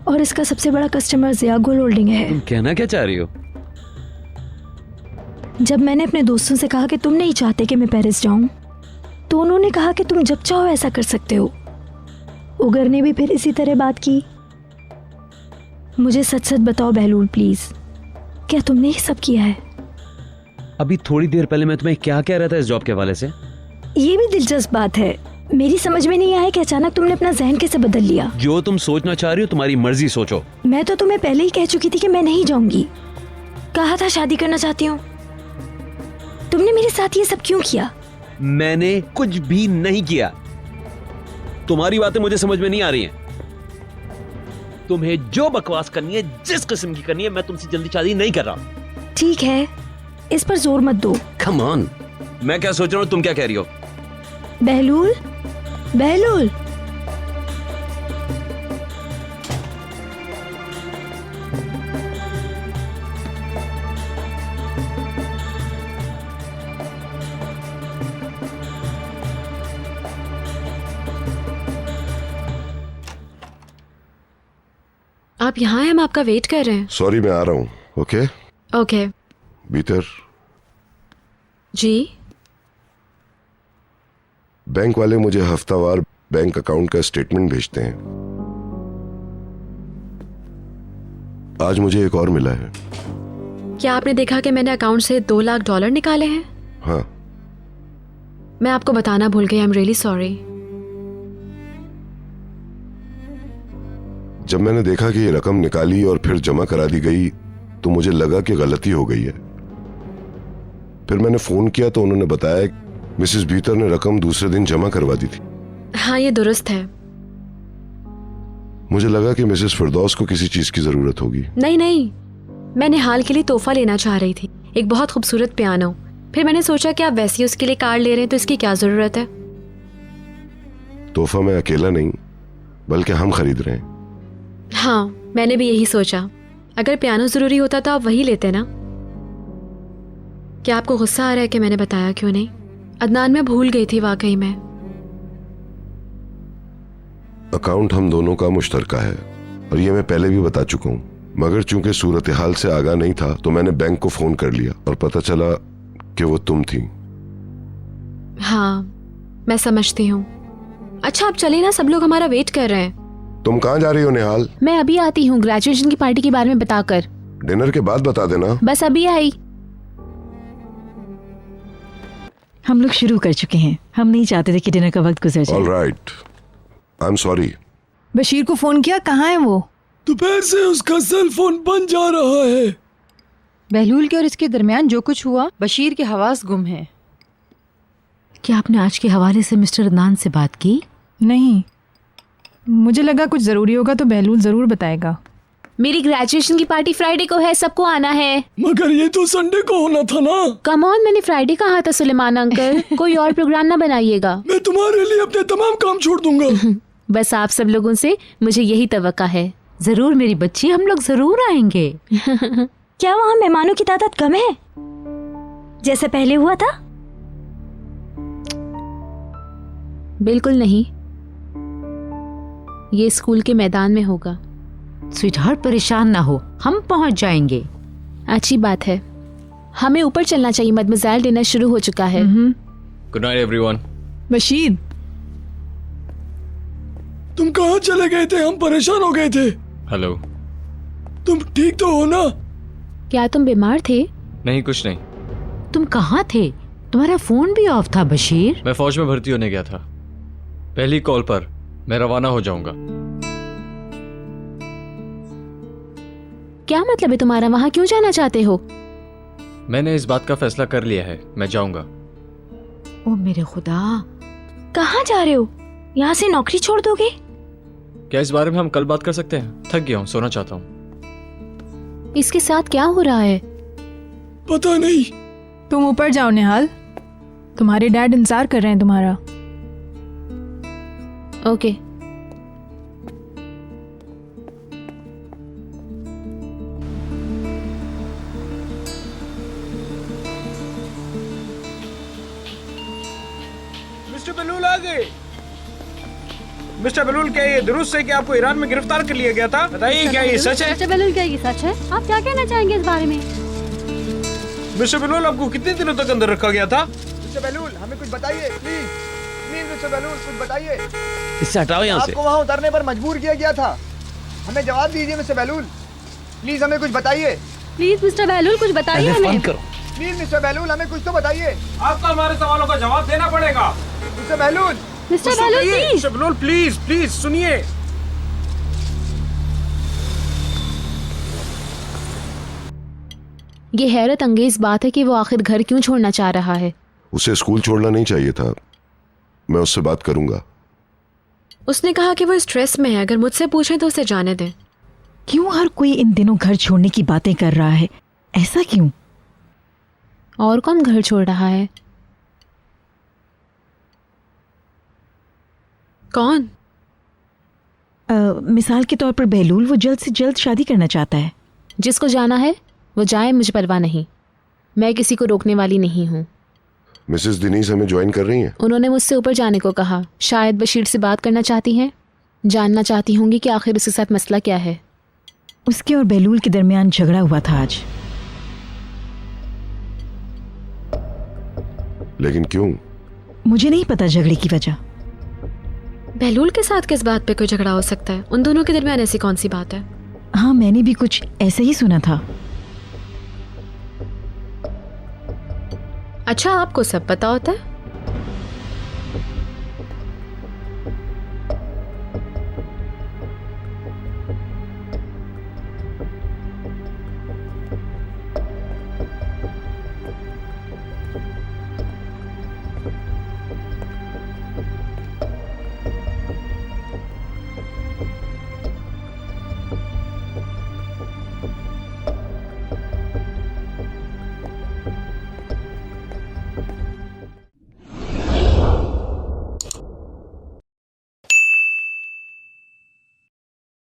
Speaker 17: और इसका सबसे बड़ा कस्टमर ज़िया गोल्ड होल्डिंग है।
Speaker 10: तुम कहना क्या चाह रही हो?
Speaker 17: जब मैंने अपने दोस्तों से कहा कि तुम नहीं चाहते कि मैं पेरिस जाऊं, तो उन्होंने कहा कि तुम जब चाहो ऐसा कर सकते हो। उगर ने भी फिर इसी तरह बात की। मुझे सच सच बताओ बहलूल प्लीज, क्या तुमने ये सब किया है?
Speaker 10: अभी थोड़ी देर पहले मैं तुम्हें क्या कह रहा था इस जॉब के हवाले से?
Speaker 17: ये भी दिलचस्प बात है। मेरी समझ में नहीं आया कि अचानक तुमने अपना जहन कैसे बदल लिया।
Speaker 10: जो तुम सोचना चाह रही हो तुम्हारी मर्जी, सोचो।
Speaker 17: मैं तो तुम्हें पहले ही कह चुकी थी कि मैं नहीं जाऊंगी। कहा था शादी करना चाहती हूँ। तुमने मेरे साथ ये सब क्यों किया?
Speaker 10: मैंने कुछ भी नहीं किया। तुम्हारी बातें मुझे समझ में नहीं आ रही हैं। तुम्हें जो बकवास करनी है, जिस किस्म की करनी है, मैं तुमसे जल्दी शादी नहीं कर रहा।
Speaker 17: ठीक है, इस पर जोर मत दो।
Speaker 10: Come on. मैं क्या सोच रहा हूँ, तुम क्या कह रही हो?
Speaker 17: बहलूल, बहलूल।
Speaker 3: आप यहाँ हैं, हम आपका वेट कर रहे हैं।
Speaker 8: सॉरी, मैं आ रहा हूँ। Okay
Speaker 3: okay.
Speaker 8: भीतर।
Speaker 3: जी।
Speaker 8: बैंक वाले मुझे हफ्तावार बैंक अकाउंट का स्टेटमेंट भेजते हैं। आज मुझे एक और मिला है।
Speaker 3: क्या आपने देखा कि मैंने अकाउंट से $2 लाख निकाले हैं?
Speaker 8: हाँ।
Speaker 3: मैं आपको बताना भूल गई। I am really sorry.
Speaker 8: जब मैंने देखा कि ये रकम निकाली और फिर जमा करा दी गई तो मुझे लगा कि गलती हो गई है। फिर मैंने फोन किया तो उन्होंने बताया मिसेस भीतर ने रकम दूसरे दिन जमा करवा दी थी।
Speaker 3: हाँ, ये दुरुस्त है।
Speaker 8: मुझे लगा कि मिसेस फिरदौस को किसी चीज की जरूरत होगी।
Speaker 3: नहीं नहीं, मैं निहाल के लिए तोहफा लेना चाह रही थी, एक बहुत खूबसूरत पियानो। फिर मैंने सोचा कि आप वैसे ही उसके लिए कार्ड ले रहे हैं तो इसकी क्या जरूरत है।
Speaker 8: तोहफा मैं अकेला नहीं बल्कि हम खरीद रहे हैं।
Speaker 3: हाँ, मैंने भी यही सोचा। अगर पियानो जरूरी होता तो आप वही लेते ना। क्या आपको गुस्सा आ रहा है कि मैंने बताया क्यों नहीं? अदनान, मैं भूल गई थी वाकई में।
Speaker 8: अकाउंट हम दोनों का मुश्तरका है और ये मैं पहले भी बता चुका हूँ, मगर चूंकि सूरत हाल से आगाह नहीं था तो मैंने बैंक को फोन कर लिया और पता चला कि वो तुम थी।
Speaker 3: हाँ, मैं समझती हूँ। अच्छा, आप चले ना, सब लोग हमारा वेट कर रहे हैं।
Speaker 8: तुम कहाँ जा रही हो निहाल?
Speaker 3: मैं अभी आती हूँ, ग्रेजुएशन की पार्टी के बारे में बताकर।
Speaker 8: डिनर के बाद बता देना।
Speaker 3: बस अभी आई।
Speaker 7: हम लोग शुरू कर चुके हैं। हम नहीं चाहते थे कि डिनर का वक्त गुजर जाए।
Speaker 8: All right, I am sorry.
Speaker 6: Bashir को फोन किया, कहाँ है वो?
Speaker 1: दोपहर से उसका सेल फोन बंद जा रहा है।
Speaker 5: बहलूल के और इसके दरमियान जो कुछ हुआ, बशीर के हवास गुम है।
Speaker 16: क्या आपने आज के हवाले से मिस्टर अदनान से बात की?
Speaker 6: नहीं, मुझे लगा कुछ जरूरी होगा तो बहलूल जरूर बताएगा।
Speaker 3: मेरी ग्रेजुएशन की पार्टी फ्राइडे को है, सबको आना है।
Speaker 1: मगर ये तो संडे को होना था ना।
Speaker 3: कम ऑन, मैंने फ्राइडे कहा था सुलेमान अंकल। कोई और प्रोग्राम ना बनाइएगा।
Speaker 1: मैं तुम्हारे लिए अपने तमाम काम छोड़ दूंगा।
Speaker 3: बस आप सब लोगों से मुझे यही तवक्का है।
Speaker 16: जरूर मेरी बच्ची, हम लोग जरूर आएंगे।
Speaker 17: क्या वहाँ मेहमानों की तादाद कम है जैसे पहले हुआ था?
Speaker 3: बिल्कुल नहीं, ये स्कूल के मैदान में होगा।
Speaker 16: स्वीटहार्ट, परेशान ना हो, हम पहुंच जाएंगे।
Speaker 3: अच्छी बात है। हमें ऊपर चलना चाहिए, मदमज़ैल डिनर शुरू हो चुका है।
Speaker 2: Good night everyone.
Speaker 6: बशीर,
Speaker 1: तुम कहाँ चले गए थे? हम परेशान हो गए थे।
Speaker 2: हेलो,
Speaker 1: तुम ठीक तो हो ना?
Speaker 3: क्या तुम बीमार थे?
Speaker 2: नहीं, कुछ नहीं।
Speaker 16: तुम कहाँ थे? तुम्हारा फोन भी ऑफ था बशीर।
Speaker 2: मैं फौज में भर्ती होने गया था। पहली कॉल पर मैं रवाना हो जाऊंगा।
Speaker 3: क्या मतलब है तुम्हारा? वहां क्यों जाना चाहते हो?
Speaker 2: मैंने इस बात का फैसला कर लिया है, मैं जाऊंगा।
Speaker 16: ओ मेरे खुदा,
Speaker 17: कहाँ जा रहे हो? यहाँ से नौकरी छोड़ दोगे?
Speaker 2: क्या इस बारे में हम कल बात कर सकते हैं? थक गया हूँ, सोना चाहता हूँ।
Speaker 3: इसके साथ क्या हो रहा है?
Speaker 1: पता नहीं।
Speaker 6: तुम ऊपर जाओ निहाल, तुम्हारे डैड इंतजार कर रहे हैं तुम्हारा।
Speaker 3: ओके।
Speaker 18: मिस्टर बलूल आ गए। मिस्टर बलूल, क्या ये दुरुस्त है कि आपको ईरान में गिरफ्तार कर लिया गया था? बताइए, क्या ये सच है?
Speaker 4: मिस्टर बलूल, क्या ये सच है? आप क्या कहना चाहेंगे इस बारे में?
Speaker 18: मिस्टर बलूल, आपको कितने दिनों तक अंदर रखा गया था?
Speaker 11: मिस्टर बहलूल, हमें कुछ बताइए प्लीज। प्लीज मिस्टर बहलूल, कुछ बताइए।
Speaker 10: इससे हटाओ यहाँ से।
Speaker 11: आपको वहाँ उतरने पर मजबूर किया गया था। हमें जवाब दीजिए मिस्टर बहलूल, प्लीज हमें कुछ बताइए।
Speaker 4: प्लीज मिस्टर बहलूल, कुछ बताइए हमें।
Speaker 11: प्लीज मिस्टर बहलूल, हमें कुछ तो बताइए।
Speaker 18: आपको हमारे सवालों का जवाब देना पड़ेगा।
Speaker 11: Mister Bahlool,
Speaker 4: mister Bahlool, please.
Speaker 18: Mister Balool, please please सुनिए।
Speaker 3: ये हैरत अंगेज बात है कि वो आखिर घर क्यों छोड़ना चाह रहा है।
Speaker 8: उसे स्कूल छोड़ना नहीं चाहिए था। मैं उससे बात करूंगा।
Speaker 19: उसने कहा कि वो स्ट्रेस में है, अगर मुझसे पूछें तो उसे जाने दें।
Speaker 7: क्यों हर कोई इन दिनों घर छोड़ने की बातें कर रहा है? ऐसा क्यों?
Speaker 3: और कौन घर छोड़ रहा है?
Speaker 19: कौन?
Speaker 7: मिसाल के तौर पर बहलूल, वो जल्द से जल्द शादी करना चाहता है।
Speaker 3: जिसको जाना है वो जाए, मुझे परवाह नहीं। मैं किसी को रोकने वाली नहीं हूँ।
Speaker 8: मिसेस दिनीज हमें ज्वाइन कर रही हैं?
Speaker 3: उन्होंने मुझसे ऊपर जाने को कहा। शायद बशीर से बात करना चाहती हैं। जानना चाहती होंगी कि आखिर उसके साथ मसला क्या है।
Speaker 7: उसके और बहलूल के दरमियान झगड़ा हुआ था आज।
Speaker 8: लेकिन क्यों?
Speaker 7: मुझे नहीं पता झगड़े की वजह।
Speaker 19: बहलूल के साथ किस बात पे कोई झगड़ा हो सकता है? उन दोनों के दरमियान ऐसी कौन सी बात है?
Speaker 7: हाँ, मैंने भी कुछ ऐसे ही सुना था।
Speaker 19: अच्छा, आपको सब पता होता है?